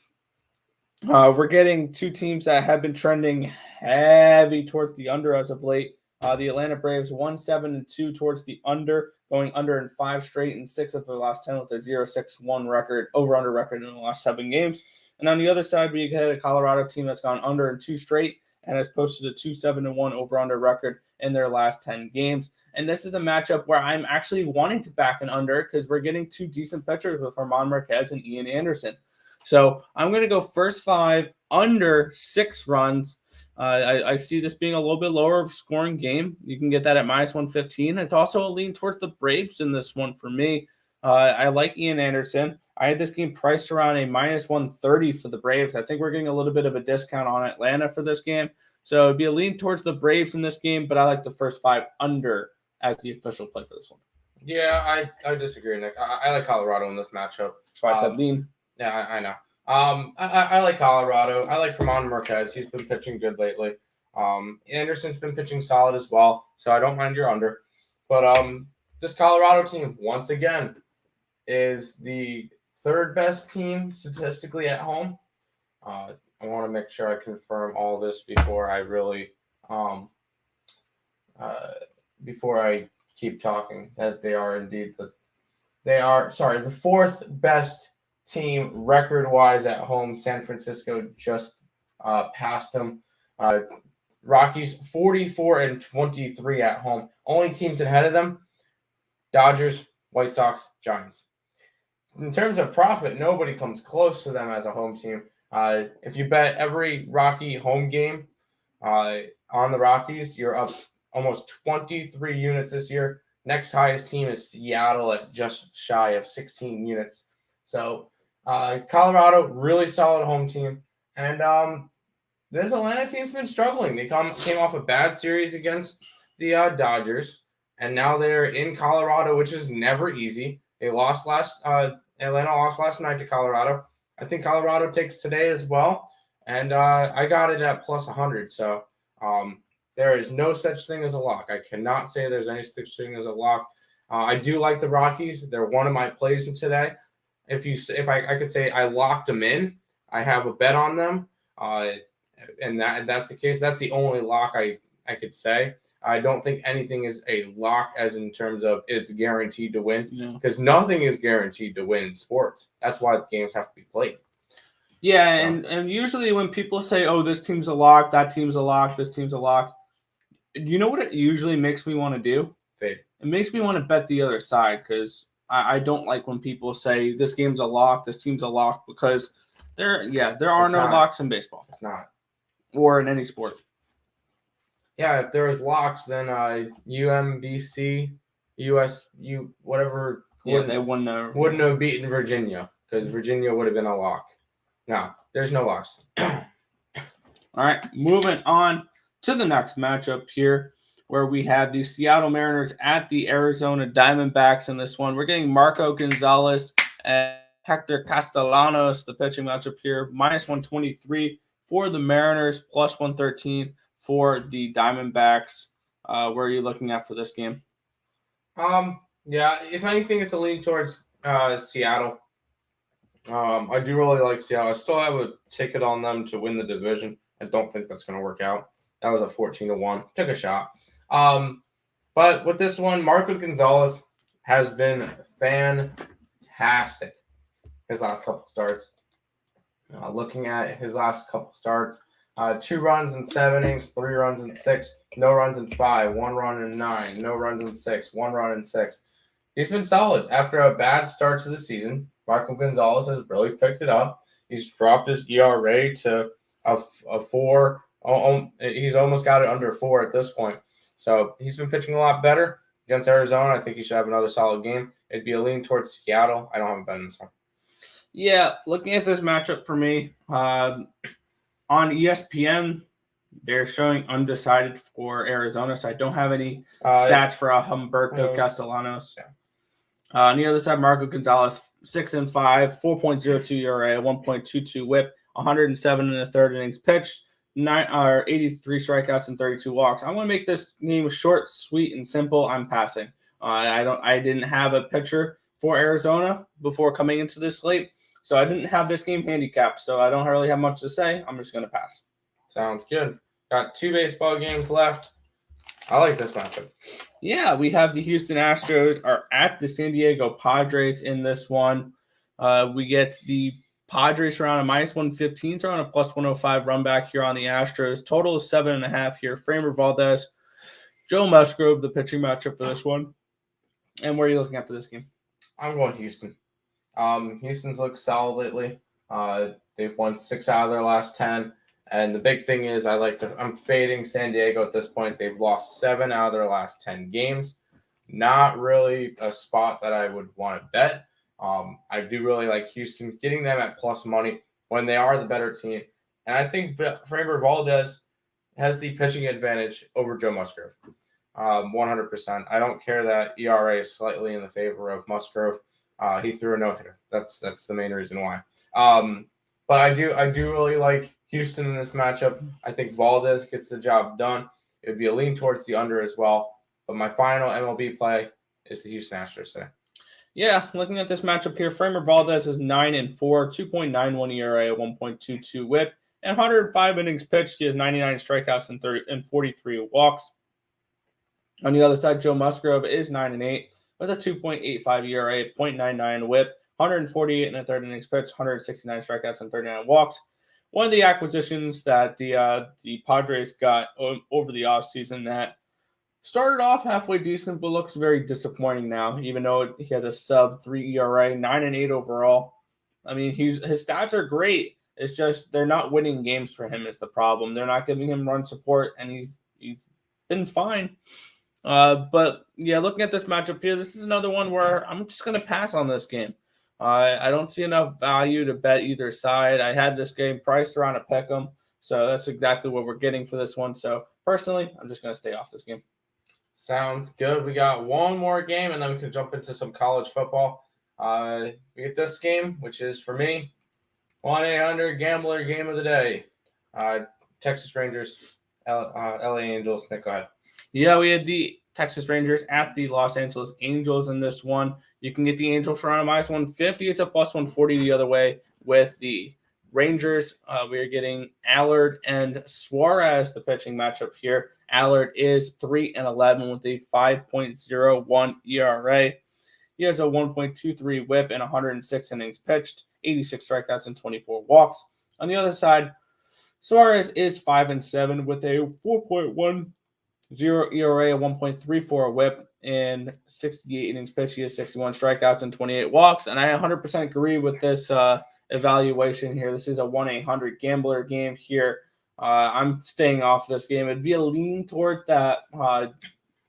A: we're getting two teams that have been trending heavy towards the under as of late. The Atlanta Braves 1-7-2 towards the under, going under in 5 straight and 6 of the last 10 with a 0-6-1 record, over-under record in the last 7 games. And on the other side, we had a Colorado team that's gone under in 2 straight and has posted a 2-7-1 over-under record in their last 10 games. And this is a matchup where I'm actually wanting to back an under because we're getting 2 decent pitchers with German Marquez and Ian Anderson. So I'm going to go first 5 under 6 runs. I see this being a little bit lower scoring game. You can get that at minus 115. It's also a lean towards the Braves in this one for me. I like Ian Anderson. I had this game priced around a minus 130 for the Braves. I think we're getting a little bit of a discount on Atlanta for this game. So it'd be a lean towards the Braves in this game, but I like the first 5 under as the official play for this one.
B: Yeah, I disagree, Nick. I like Colorado in this matchup.
A: So I said lean.
B: Yeah, I know. I like Colorado. I like German Marquez. He's been pitching good lately. Anderson's been pitching solid as well, so I don't mind your under. But this Colorado team, once again, is the 3rd best team statistically at home. I want to make sure I confirm all this before I really before I keep talking that they are indeed the 4th best team record-wise at home. San Francisco just passed them. Rockies 44-23 at home. Only teams ahead of them: Dodgers, White Sox, Giants. In terms of profit, nobody comes close to them as a home team. If you bet every Rocky home game on the Rockies, you're up almost 23 units this year. Next highest team is Seattle at just shy of 16 units. So Colorado, really solid home team. And this Atlanta team's been struggling. They came off a bad series against the Dodgers, and now they're in Colorado, which is never easy. They lost Atlanta lost last night to Colorado. I think Colorado takes today as well, and I got it at plus 100. So there is no such thing as a lock. I cannot say there's any such thing as a lock. I do like the Rockies. They're one of my plays in today. If I could say I locked them in, I have a bet on them, and that's the case. That's the only lock I could say. I don't think anything is a lock as in terms of it's guaranteed to win, because nothing is guaranteed to win in sports. That's why the games have to be played.
A: Yeah, and usually when people say, oh, this team's a lock, that team's a lock, this team's a lock, you know what it usually makes me want to do?
B: Fade.
A: It makes me want to bet the other side, because I don't like when people say this game's a lock, this team's a lock, because there are no locks in baseball.
B: It's not.
A: Or in any sport.
B: Yeah, if there was locks, then UMBC, USU, whatever,
A: they
B: wouldn't have beaten Virginia, because Virginia would have been a lock. No, there's no locks.
A: All right, moving on to the next matchup here, where we have the Seattle Mariners at the Arizona Diamondbacks in this one. We're getting Marco Gonzalez and Hector Castellanos, the pitching matchup here, minus 123 for the Mariners, plus 113 for the Diamondbacks. Where are you looking at for this game?
B: Yeah, if anything, it's a lean towards Seattle. I do really like Seattle. I still have a ticket on them to win the division. I don't think that's going to work out. That was a 14-1. Took a shot. But with this one, Marco Gonzalez has been fantastic his last couple starts. Looking at his last couple starts, 2 runs in 7 innings, 3 runs in 6, no runs in 5, 1 run in 9, no runs in 6, 1 run in 6. He's been solid. After a bad start to the season, Marco Gonzalez has really picked it up. He's dropped his ERA to a 4. He's almost got it under 4 at this point. So he's been pitching a lot better against Arizona. I think he should have another solid game. It'd be a lean towards Seattle. I don't have a bet in this one.
A: Yeah, looking at this matchup for me, on ESPN, they're showing undecided for Arizona, so I don't have any stats for Humberto Castellanos.
B: Yeah.
A: On the other side, Marco Gonzalez, 6-5, 4.02 ERA, 1.22 WHIP, 107 in the third innings pitched, 83 strikeouts and 32 walks. I want to make this game short, sweet, and simple. I'm passing. I didn't have a pitcher for Arizona before coming into this slate, so I didn't have this game handicapped. So I don't really have much to say. I'm just going to pass.
B: Sounds good. Got 2 baseball games left. I like this matchup.
A: Yeah, we have the Houston Astros are at the San Diego Padres in this one. We get the Padres around a -115, so around a +105 run back here on the Astros. Total is 7.5 here. Framber Valdez, Joe Musgrove, the pitching matchup for this one. And where are you looking at for this game?
B: I'm going Houston. Houston's looked solid lately. They've won 6 out of their last 10. And the big thing is I'm fading San Diego at this point. They've lost 7 out of their last 10 games. Not really a spot that I would want to bet. I do really like Houston, getting them at plus money when they are the better team. And I think Framber Valdez has the pitching advantage over Joe Musgrove. 100%. I don't care that ERA is slightly in the favor of Musgrove. He threw a no-hitter. That's the main reason why. But I do really like Houston in this matchup. I think Valdez gets the job done. It would be a lean towards the under as well. But my final MLB play is the Houston Astros today.
A: Yeah, looking at this matchup here, Framber Valdez is 9-4, 2.91 ERA, 1.22 WHIP, and 105 innings pitched. He has 99 strikeouts and 43 walks. On the other side, Joe Musgrove is 9-8 with a 2.85 ERA, 0.99 WHIP, 148 in the third innings pitched, 169 strikeouts and 39 walks. One of the acquisitions that the Padres got over the offseason that started off halfway decent, but looks very disappointing now, even though he has a sub-3 ERA, 9-8 overall. I mean, his stats are great. It's just they're not winning games for him is the problem. They're not giving him run support, and he's been fine. But, yeah, looking at this matchup here, this is another one where I'm just going to pass on this game. I don't see enough value to bet either side. I had this game priced around a pick'em, so that's exactly what we're getting for this one. So, personally, I'm just going to stay off this game.
B: Sounds good. We got one more game, and then we can jump into some college football. We get this game, which is, for me, 1-800-GAMBLER game of the day. Texas Rangers, LA Angels. Nick, go ahead.
A: Yeah, we had the Texas Rangers at the Los Angeles Angels in this one. You can get the Angels around a -150. It's a +140 the other way with the Rangers. We are getting Allard and Suarez, the pitching matchup here. Allard is 3-11 with a 5.01 ERA. He has a 1.23 WHIP and 106 innings pitched, 86 strikeouts and 24 walks. On the other side, Suarez is 5-7 with a 4.10 ERA, 1.34 WHIP, and 68 innings pitched. He has 61 strikeouts and 28 walks. And I 100% agree with this evaluation here. This is a 1-800-GAMBLER game here. I'm staying off this game. It'd be a lean towards that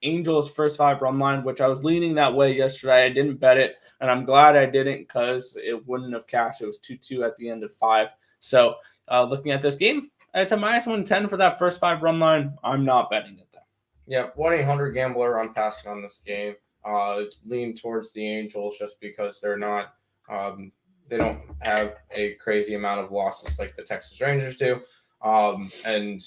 A: Angels first 5 run line, which I was leaning that way yesterday. I didn't bet it, and I'm glad I didn't because it wouldn't have cashed. It was 2-2 at the end of 5. So looking at this game, it's a -110 for that first 5 run line. I'm not betting it though.
B: Yeah, 1-800-GAMBLER. I'm passing on this game. Lean towards the Angels just because they're not they don't have a crazy amount of losses like the Texas Rangers do. And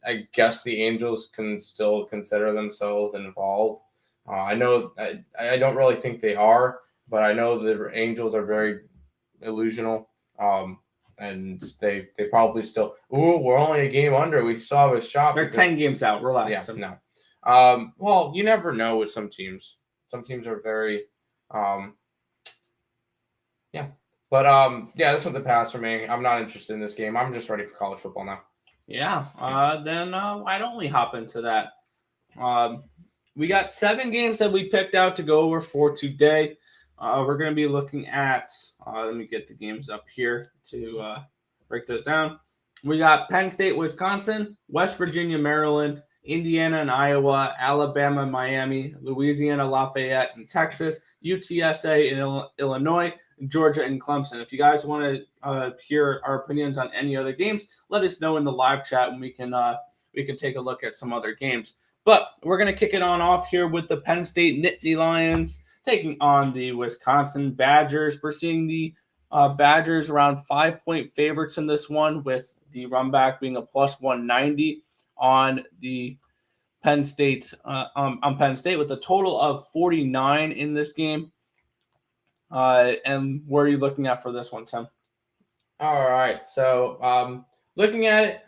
B: I guess the Angels can still consider themselves involved. I know I don't really think they are, but I know the Angels are very illusional. And they probably still. Ooh, we're only a game under. We saw a shot.
A: They're 10 games out. Relax.
B: Yeah, no. Well, you never know with some teams. Some teams are very, yeah. But yeah, this one's a pass for me. I'm not interested in this game. I'm just ready for college football now.
A: Yeah. Then why don't we hop into that? We got 7 games that we picked out to go over for today. We're going to be looking at. Let me get the games up here to break that down. We got Penn State, Wisconsin, West Virginia, Maryland, Indiana and Iowa, Alabama, Miami, Louisiana, Lafayette, and Texas, UTSA in Illinois, Georgia, and Clemson. If you guys want to hear our opinions on any other games, let us know in the live chat, and we can take a look at some other games. But we're going to kick it on off here with the Penn State Nittany Lions taking on the Wisconsin Badgers. We're seeing the Badgers around 5-point favorites in this one, with the run back being a plus 190 on the Penn State on Penn State, with a total of 49 in this game. And where are you looking at for this one, Tim?
B: All right, so looking at it,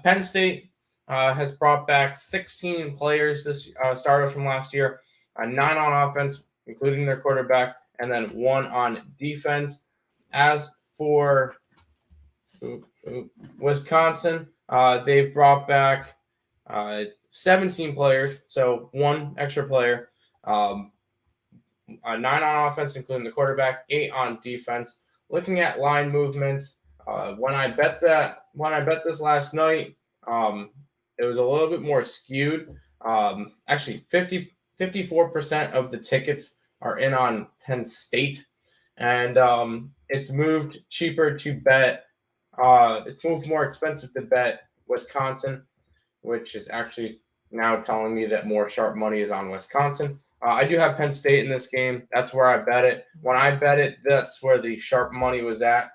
B: Penn State has brought back 16 players, starters from last year, 9 on offense, including their quarterback, and then 1 on defense. As for Wisconsin, they've brought back 17 players, so 1 extra player, 9 on offense, including the quarterback, 8 on defense. Looking at line movements, when I bet this last night, it was a little bit more skewed. Actually, 54% of the tickets are in on Penn State, and it's moved cheaper to bet. It's moved more expensive to bet Wisconsin, which is actually now telling me that more sharp money is on Wisconsin. I do have Penn State in this game. That's where I bet it. When I bet it, that's where the sharp money was at.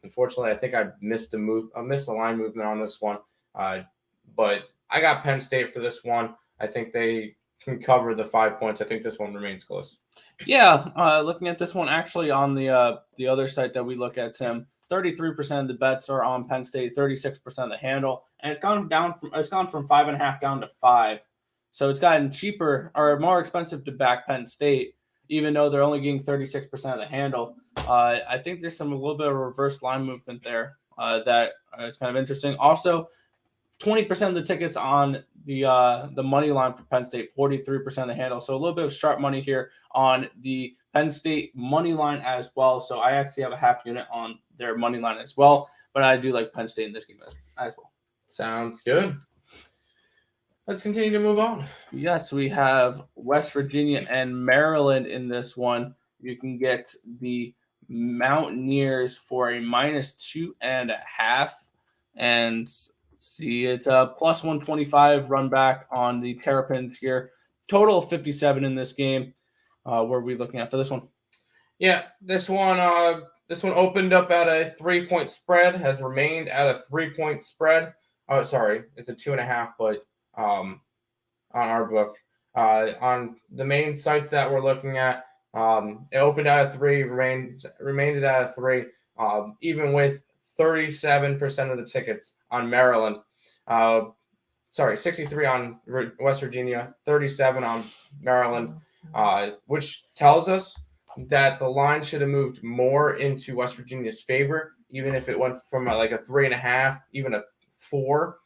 B: Unfortunately, I think I missed the line movement on this one. But I got Penn State for this one. I think they can cover the 5 points. I think this one remains close.
A: Yeah, looking at this one, actually on the other site that we look at, Tim, 33% of the bets are on Penn State, 36% of the handle, and it's gone from 5.5 down to 5. So it's gotten cheaper or more expensive to back Penn State, even though they're only getting 36% of the handle. I think there's a little bit of reverse line movement there that is kind of interesting. Also, 20% of the tickets on the money line for Penn State, 43% of the handle. So a little bit of sharp money here on the Penn State money line as well. So I actually have a half unit on their money line as well, but I do like Penn State in this game as well.
B: Sounds good. Let's continue to move on.
A: Yes, we have West Virginia and Maryland in this one. You can get the Mountaineers for a -2.5, and see, it's a plus 125 run back on the Terrapins here. Total of 57 in this game. What are we looking at for this one?
B: Yeah, this one opened up at a 3-point spread, has remained at a 3-point spread. Oh, sorry, it's a 2.5, but on our book, on the main sites that we're looking at, it opened at a 3, remained at a 3, even with 37% of the tickets on Maryland. 63 on West Virginia, 37 on Maryland, which tells us that the line should have moved more into West Virginia's favor, even if it went from like a 3.5, even a 4.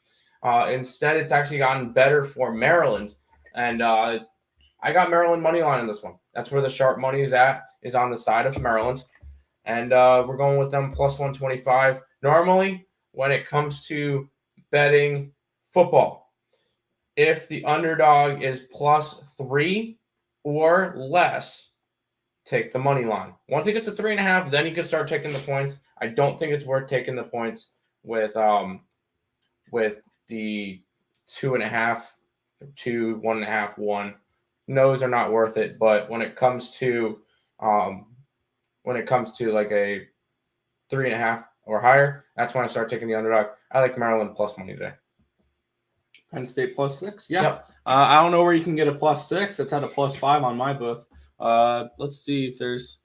B: Instead, it's actually gotten better for Maryland, and I got Maryland money line in this one. That's where the sharp money is at, is on the side of Maryland, and we're going with them plus 125. Normally, when it comes to betting football, if the underdog is plus 3 or less, take the money line. Once it gets to 3.5, then you can start taking the points. I don't think it's worth taking the points with the 2.5, 2, 1.5, 1. Those are not worth it. But when it comes to like a 3.5 or higher, that's when I start taking the underdog. I like Maryland plus money today.
A: Penn State plus 6. Yeah.
B: Yep.
A: I don't know where you can get a plus 6. It's at a plus 5 on my book. Let's see if there's.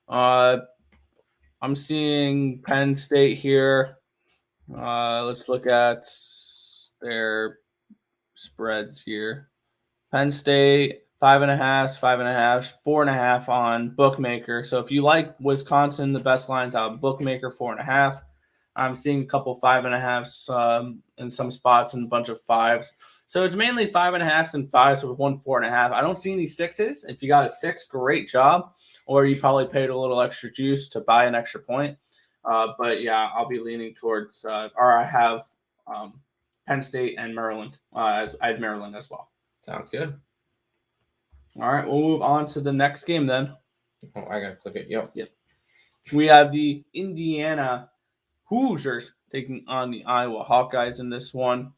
A: I'm seeing Penn State here. Let's look at their spreads here. Penn State, 5.5, 5.5, 4.5 on Bookmaker. So if you like Wisconsin, the best lines out Bookmaker, 4.5. I'm seeing a couple 5.5s in some spots and a bunch of 5s. So it's mainly 5.5s and 5s with 1 4.5. I don't see any 6s. If you got a 6, great job. Or you probably paid a little extra juice to buy an extra point. But yeah, I'll be leaning towards, or I have Penn State and Maryland. As I had Maryland as well.
B: Sounds good.
A: All right, we'll move on to the next game then.
B: Oh, I gotta click it. Yep.
A: We have the Indiana Hoosiers taking on the Iowa Hawkeyes in this one.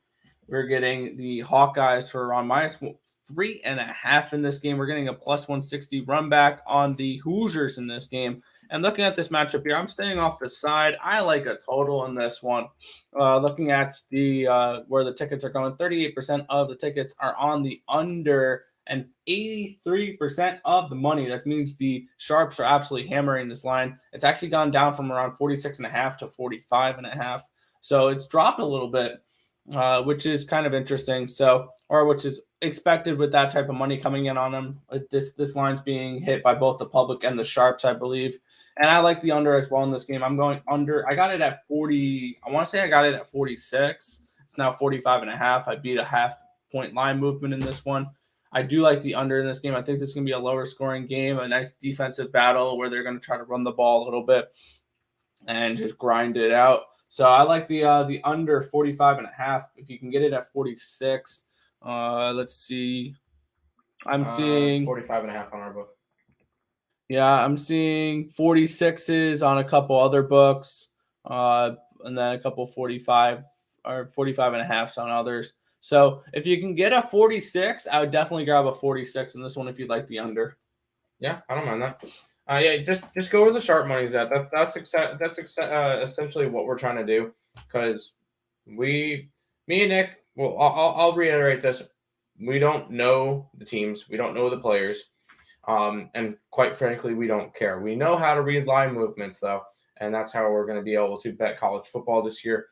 A: We're getting the Hawkeyes for around -3.5 in this game. We're getting a +160 run back on the Hoosiers in this game. And looking at this matchup here, I'm staying off the side. I like a total in this one. Looking at the where the tickets are going, 38% of the tickets are on the under, and 83% of the money. That means the sharps are absolutely hammering this line. It's actually gone down from around 46.5 to 45.5. So it's dropped a little bit, which is kind of interesting. Or which is expected with that type of money coming in on them. This line's being hit by both the public and the sharps, I believe. And I like the under as well in this game. I'm going under. I got it at 40. I want to say I got it at 46. It's now 45.5. I beat a half-point line movement in this one. I do like the under in this game. I think this is going to be a lower scoring game, a nice defensive battle where they're going to try to run the ball a little bit and just grind it out. So I like the under 45.5. If you can get it at 46, let's see. I'm seeing
B: 45.5 on our book.
A: Yeah, I'm seeing 46s on a couple other books, and then a couple 45 or 45.5s on others. So if you can get a 46, I would definitely grab a 46 in this one if you'd like the under.
B: Yeah, I don't mind that. Yeah, just go where the sharp money's at. That's essentially what we're trying to do, because me and Nick. Well, I'll reiterate this: we don't know the teams, we don't know the players, and quite frankly, we don't care. We know how to read line movements, though, and that's how we're going to be able to bet college football this year.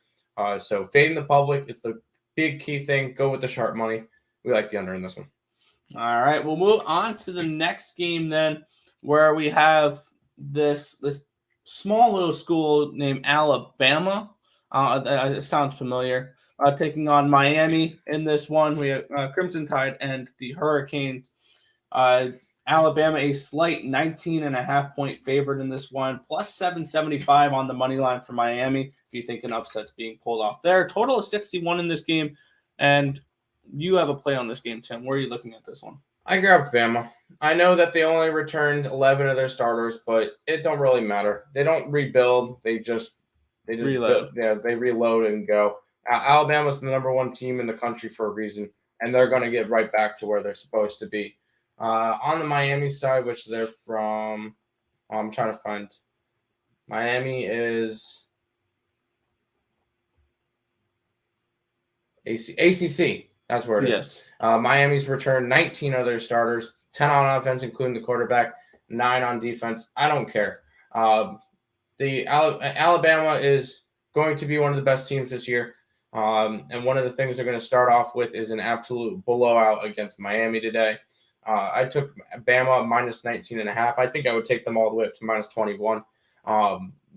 B: So fading the public is the big key thing. Go with the sharp money. We like the under in this one.
A: All right, we'll move on to the next game then, where we have this small little school named Alabama. It sounds familiar. Taking on Miami in this one. We have Crimson Tide and the Hurricanes. Alabama, a slight 19.5-point favorite in this one, plus 775 on the money line for Miami. If you think an upset's being pulled off there. Total is 61 in this game, and you have a play on this game, Tim. Where are you looking at this one?
B: I grabbed Bama. I know that they only returned 11 of their starters, but it don't really matter. They don't rebuild. They just
A: Reload.
B: They reload and go. Alabama's the number one team in the country for a reason, and they're going to get right back to where they're supposed to be. On the Miami side, which they're from, I'm trying to find. Miami is ACC. That's where it is.
A: Yes.
B: Miami's returned 19 of their starters, 10 on offense, including the quarterback, 9 on defense. I don't care. The Alabama is going to be one of the best teams this year. And one of the things they're going to start off with is an absolute blowout against Miami today. I took Bama minus 19.5. I think I would take them all the way up to minus 21.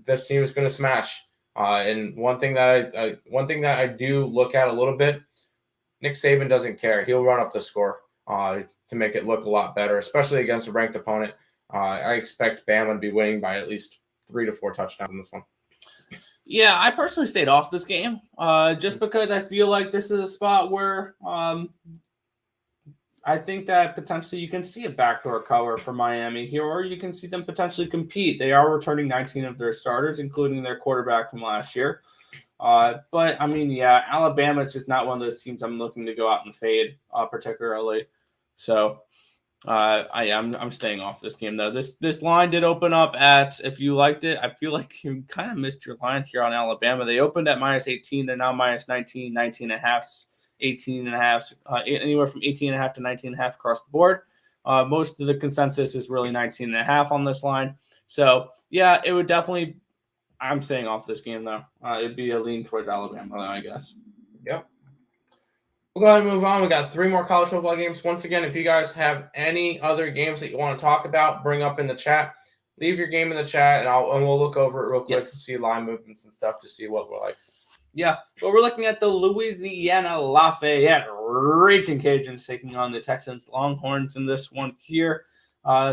B: This team is going to smash. And one thing that I do look at a little bit, Nick Saban doesn't care. He'll run up the score to make it look a lot better, especially against a ranked opponent. I expect Bama to be winning by at least 3 to 4 touchdowns in this one.
A: Yeah, I personally stayed off this game just because I feel like this is a spot where I think that potentially you can see a backdoor cover for Miami here, or you can see them potentially compete. They are returning 19 of their starters, including their quarterback from last year. But, I mean, yeah, Alabama is just not one of those teams I'm looking to go out and fade particularly. So I'm staying off this game, though. This line did open up at, if you liked it, I feel like you kind of missed your line here on Alabama. They opened at minus 18. They're now minus 19, 19.5, 18.5, anywhere from 18.5 to 19.5 across the board. Most of the consensus is really 19.5 on this line. So, yeah, it would definitely – I'm staying off this game, though. It'd be a lean towards Alabama, though, I guess.
B: Yep. We'll go ahead and move on. We got 3 more college football games. Once again, if you guys have any other games that you want to talk about, bring up in the chat. Leave your game in the chat, and we'll look over it real quick to see line movements and stuff to see what we're like.
A: Yeah, but we're looking at the Louisiana Lafayette Raging Cajuns taking on the Texans Longhorns in this one here.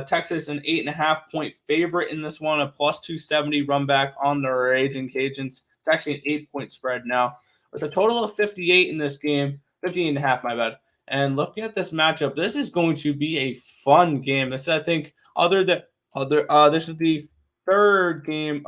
A: Texas, an 8.5-point favorite in this one, a plus 270 run back on the Raging Cajuns. It's actually an 8-point spread now, with a total of 58 in this game, 58.5, my bad. And looking at this matchup, this is going to be a fun game. This, I think, this is the third game.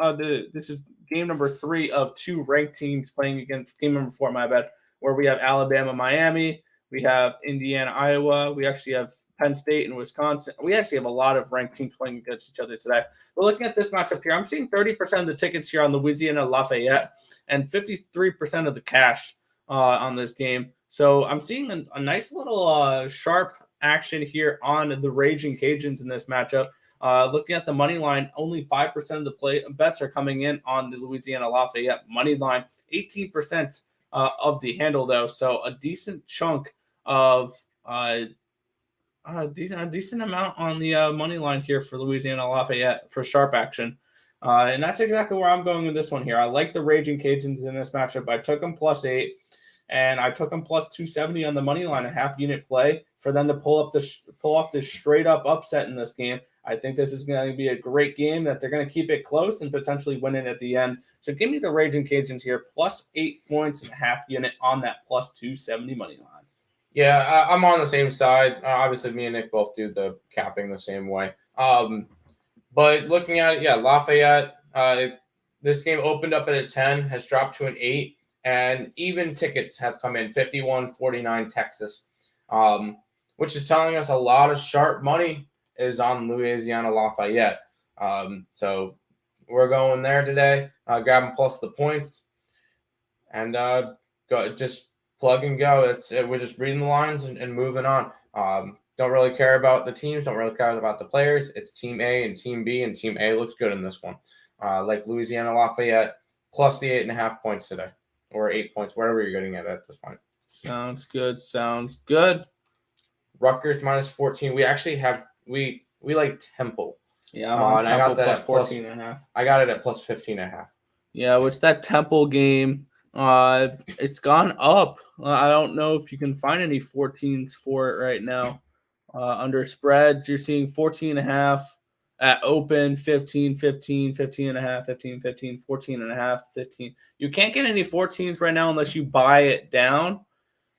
A: This is game number 3 of 2 ranked teams playing against game number 4, my bad, where we have Alabama, Miami, we have Indiana, Iowa, we actually have Penn State and Wisconsin. We actually have a lot of ranked teams playing against each other today. But looking at this matchup here, I'm seeing 30% of the tickets here on Louisiana Lafayette and 53% of the cash on this game. So I'm seeing a nice little sharp action here on the Raging Cajuns in this matchup. Looking at the money line, only 5% of the bets are coming in on the Louisiana Lafayette money line. 18% of the handle, though, so a decent chunk of a decent amount on the money line here for Louisiana Lafayette for sharp action. And that's exactly where I'm going with this one here. I like the Raging Cajuns in this matchup. I took them plus 8. And I took them plus 270 on the money line, a half-unit play for them to pull off this straight-up upset in this game. I think this is going to be a great game that they're going to keep it close and potentially win it at the end. So give me the Raging Cajuns here, plus 8 points and a half-unit on that plus 270 money line.
B: Yeah, I'm on the same side. Obviously, me and Nick both do the capping the same way. But looking at it, yeah, Lafayette, this game opened up at a 10, has dropped to an 8. And even tickets have come in 51-49 Texas, which is telling us a lot of sharp money is on Louisiana Lafayette. So we're going there today, grabbing plus the points, and just plug and go. We're just reading the lines and moving on. Don't really care about the teams. Don't really care about the players. It's Team A and Team B, and Team A looks good in this one. Like Louisiana Lafayette plus the 8.5 points today. Or 8 points, whatever you're getting at this point.
A: Sounds good.
B: Rutgers minus 14. We actually have we like Temple.
A: Yeah, I'm on Temple,
B: I got that
A: plus
B: at
A: 14.5.
B: I got it at plus 15.5.
A: Yeah, which that Temple game, it's gone up. I don't know if you can find any 14s for it right now. Under spreads, you're seeing 14.5. At open, 15, 15, 15.5, 15, 15, 14.5, 15. You can't get any 14s right now unless you buy it down.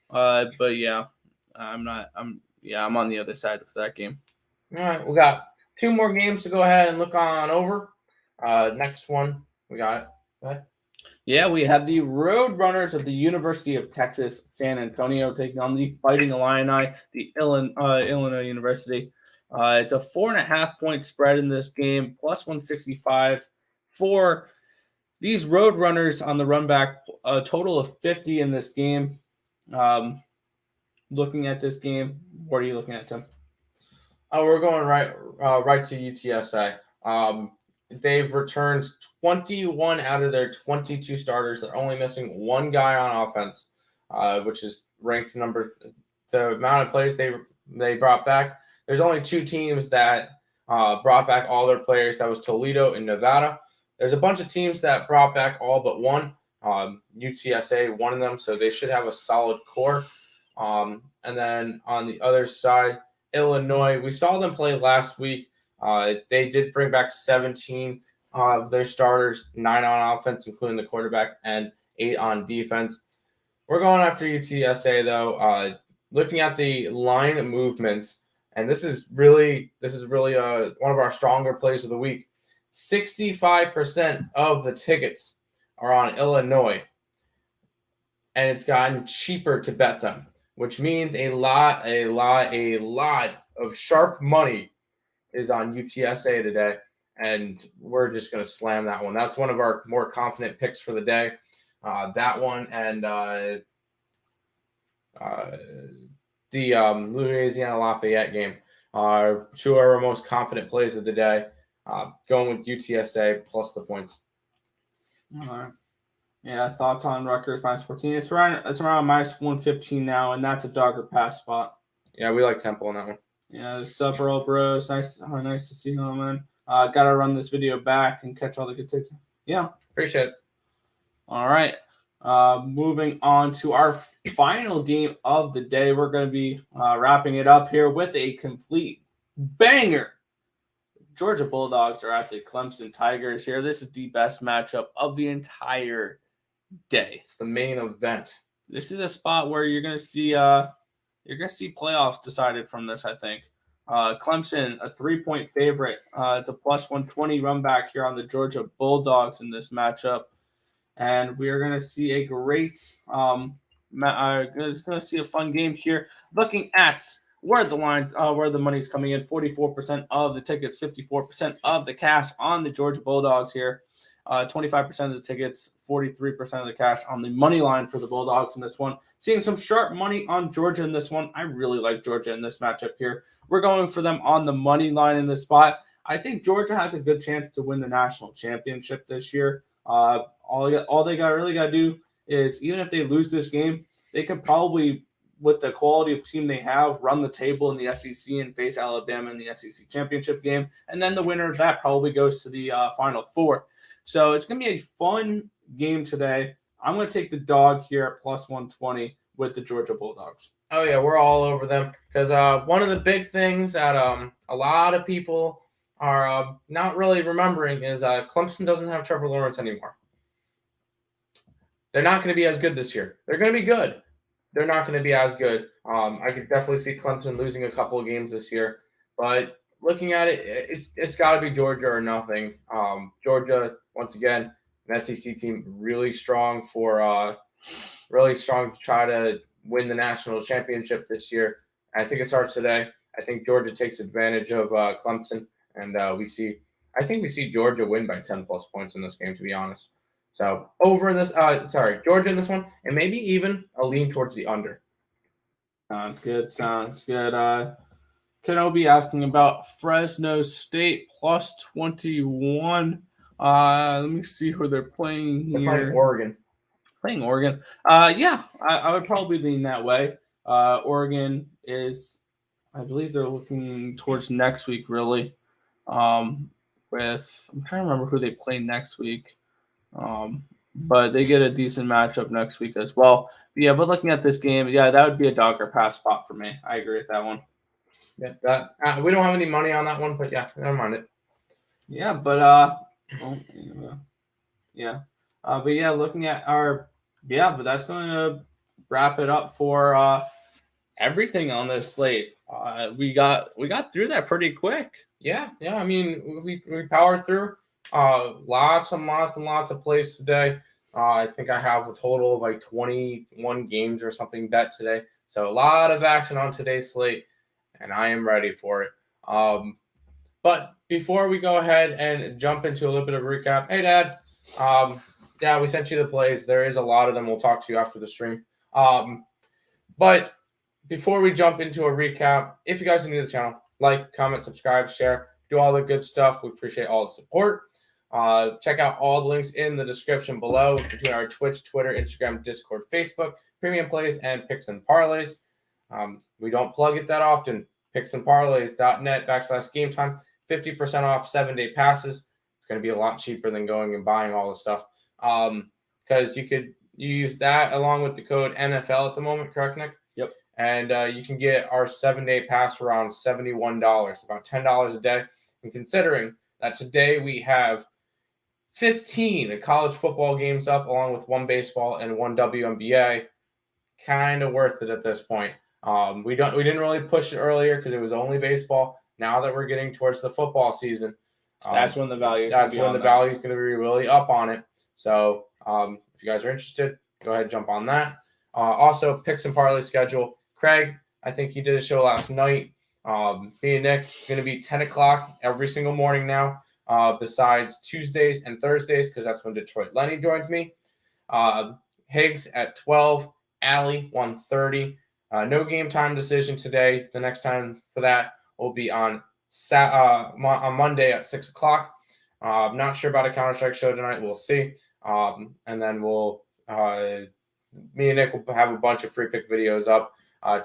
A: But yeah, I'm on the other side of that game.
B: All right, we got 2 more games to go ahead and look on over. Next one, we got it. Go ahead.
A: Yeah, we have the Road Runners of the University of Texas, San Antonio, taking on the Fighting Illini, the Illinois University. It's a 4.5-point spread in this game, plus 165 for these Road Runners on the run back, a total of 50 in this game. Looking at this game, what are you looking at, Tim?
B: We're going right to UTSA. They've returned 21 out of their 22 starters. They're only missing 1 guy on offense, which is ranked number. The amount of players they brought back. There's only 2 teams that brought back all their players. That was Toledo and Nevada. There's a bunch of teams that brought back all but one. UTSA, one of them, so they should have a solid core. And then on the other side, Illinois, we saw them play last week. They did bring back 17 of their starters, 9 on offense, including the quarterback, and 8 on defense. We're going after UTSA, though. Looking at the line movements, and this is really one of our stronger plays of the week. 65% of the tickets are on Illinois, and it's gotten cheaper to bet them, which means a lot of sharp money is on UTSA today, and we're just going to slam that one. That's one of our more confident picks for the day. That one and the Louisiana Lafayette game are 2 of our most confident plays of the day. Going with UTSA plus the points.
A: All right. Yeah, thoughts on Rutgers -14? It's around -115 now, and that's a dogger pass spot.
B: Yeah, we like Temple on that one.
A: Yeah, sup, Earle bros. Nice to see you, man. Gotta run this video back and catch all the good takes. Yeah,
B: appreciate it.
A: All right. Moving on to our final game of the day, we're going to be wrapping it up here with a complete banger. Georgia Bulldogs are at the Clemson Tigers here. This is the best matchup of the entire day.
B: It's the main event.
A: This is a spot where you're going to see playoffs decided from this, I think. Clemson, a 3-point favorite, the +120 run back here on the Georgia Bulldogs in this matchup. And we are going to see a great, it's going to see a fun game here. Looking at where the money's coming in, 44% of the tickets, 54% of the cash on the Georgia Bulldogs here. 25% of the tickets, 43% of the cash on the money line for the Bulldogs in this one. Seeing some sharp money on Georgia in this one. I really like Georgia in this matchup here. We're going for them on the money line in this spot. I think Georgia has a good chance to win the national championship this year. All they really got to do is, even if they lose this game, they could probably, with the quality of team they have, run the table in the SEC and face Alabama in the SEC championship game. And then the winner of that probably goes to the Final Four. So it's going to be a fun game today. I'm going to take the dog here at +120 with the Georgia Bulldogs.
B: Oh, yeah, we're all over them because one of the big things that a lot of people are not really remembering is Clemson doesn't have Trevor Lawrence anymore. They're not going to be as good this year. They're going to be good. They're not going to be as good. I could definitely see Clemson losing a couple of games this year. But looking at it, it's got to be Georgia or nothing. Georgia, once again, an SEC team really strong to try to win the national championship this year. I think it starts today. I think Georgia takes advantage of Clemson, and we see Georgia win by 10+ points in this game, to be honest. So over in this, Georgia in this one, and maybe even a lean towards the under.
A: Sounds good. Kenobi asking about Fresno State +21. Let me see who they're playing here.
B: They're playing
A: Oregon. Yeah, I would probably lean that way. Oregon is, I believe they're looking towards next week, really. I'm trying to remember who they play next week. But they get a decent matchup next week as well. But looking at this game, that would be a dogger pass spot for me. I agree with that one.
B: Yeah, that we don't have any money on that one, but yeah, never mind it.
A: Yeah, but looking at but that's going to wrap it up for everything on this slate. We got through that pretty quick.
B: Yeah. I mean, we powered through. Lots and lots of plays today. I think I have a total of like 21 games or something bet today. So a lot of action on today's slate, and I am ready for it. But before we go ahead and jump into a little bit of a recap, hey, Dad. Dad, we sent you the plays. There is a lot of them. We'll talk to you after the stream. But before we jump into a recap, if you guys are new to the channel, like, comment, subscribe, share, do all the good stuff. We appreciate all the support. Check out all the links in the description below between our Twitch, Twitter, Instagram, Discord, Facebook, Premium Plays, and Picks and Parlays. We don't plug it that often. picksandparlays.net/game time. 50% off 7-day passes. It's going to be a lot cheaper than going and buying all the stuff. Because you use that along with the code NFL at the moment, correct, Nick?
A: Yep.
B: And you can get our 7-day pass for around $71, about $10 a day. And considering that today we have 15 college football games up, along with one baseball and one WNBA, kind of worth it at this point. We didn't really push it earlier because it was only baseball. Now that we're getting towards the football season,
A: that's when the value is
B: going to be really up on it. So if you guys are interested, go ahead and jump on that. Also, Picks and Parlay schedule. Craig, I think he did a show last night. Me and Nick going to be 10 o'clock every single morning now, besides Tuesdays and Thursdays, because that's when Detroit Lenny joins me. Higgs at 12, Allie 1:30. No game time decision today. The next time for that will be on Monday at 6 o'clock. I'm not sure about a Counter-Strike show tonight. We'll see. And then me and Nick will have a bunch of free pick videos up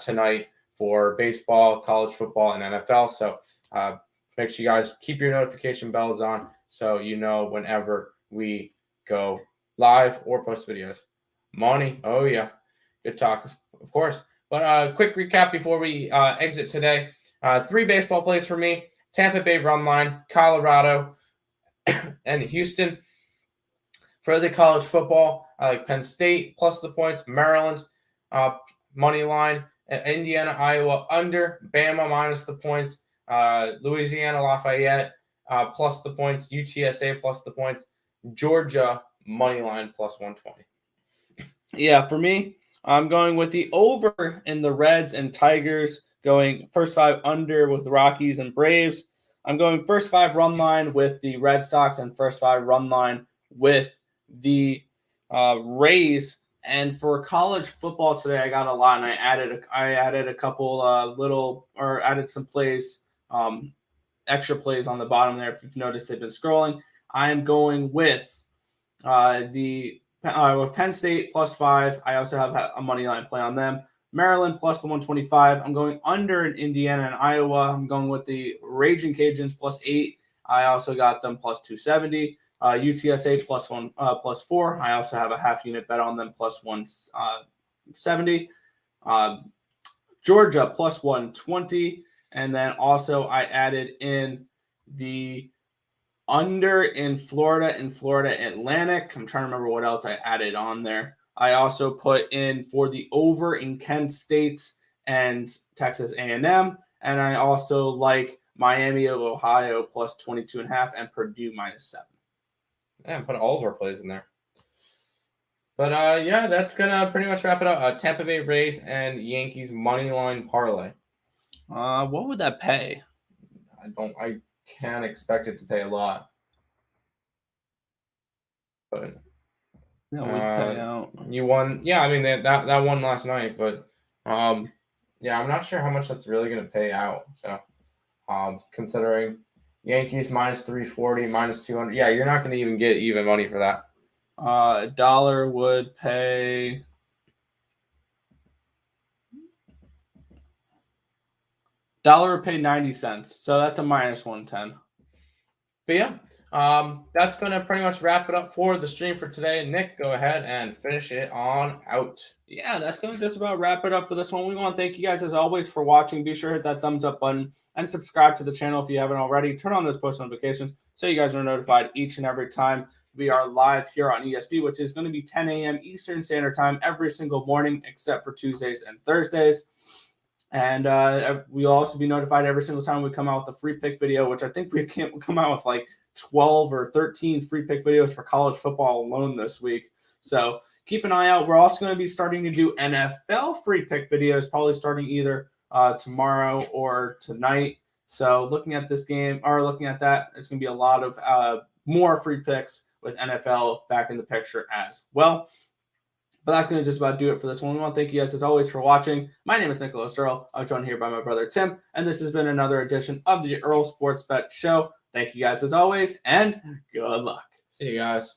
B: tonight for baseball, college football, and NFL. So make sure you guys keep your notification bells on so you know whenever we go live or post videos. Money, oh yeah, good talk, of course. But quick recap before we exit today. 3 baseball plays for me: Tampa Bay run line, Colorado, and Houston. For the college football, I like Penn State plus the points, Maryland money line, Indiana, Iowa under, Bama minus the points, Louisiana, Lafayette plus the points, UTSA plus the points, Georgia money line plus 120.
A: Yeah, for me, I'm going with the over in the Reds and Tigers, going first 5 under with Rockies and Braves. I'm going first 5 run line with the Red Sox and first 5 run line with the Rays. And for college football today, I got a lot, and I added a couple added some plays, extra plays on the bottom there. If you've noticed, they've been scrolling. I am going with with Penn State plus 5. I also have a money line play on them. Maryland plus the 125. I'm going under in Indiana and Iowa. I'm going with the Raging Cajuns plus 8. I also got them plus 270. UTSA plus 4. I also have a half unit bet on them plus 170. Georgia plus 120. And then also I added in the under in Florida Atlantic. I'm trying to remember what else I added on there. I also put in for the over in Kent State and Texas A&M. And I also like Miami of Ohio plus 22.5 and Purdue minus 7.
B: Yeah, put all of our plays in there. But yeah, that's gonna pretty much wrap it up. Tampa Bay Rays and Yankees money line parlay.
A: What would that pay?
B: I can't expect it to pay a lot. But
A: yeah, we'd pay out.
B: You won. Yeah, I mean that won last night, but yeah, I'm not sure how much that's really gonna pay out. So considering Yankees minus 340, minus 200. Yeah, you're not going to even get even money for that.
A: Dollar would pay $90. So that's a minus 110.
B: But yeah, that's going to pretty much wrap it up for the stream for today. Nick, go ahead and finish it on out.
A: Yeah, that's going to just about wrap it up for this one. We want to thank you guys as always for watching. Be sure to hit that thumbs up button and subscribe to the channel if you haven't already. Turn on those post notifications so you guys are notified each and every time we are live here on ESP, which is going to be 10 a.m. Eastern Standard Time every single morning except for Tuesdays and Thursdays. And we'll also be notified every single time we come out with a free pick video, which I think we've come out with like 12 or 13 free pick videos for college football alone this week. So keep an eye out. We're also going to be starting to do NFL free pick videos, probably starting either tomorrow or tonight. So looking at this game or looking at that, it's going to be a lot of more free picks with NFL back in the picture as well. But that's going to just about do it for this one. We want to thank you guys as always for watching. My name is Nicholas Earle. I'm joined here by my brother Tim, and this has been another edition of the Earle Sports Bet Show. Thank you guys as always, and good luck.
B: See you guys.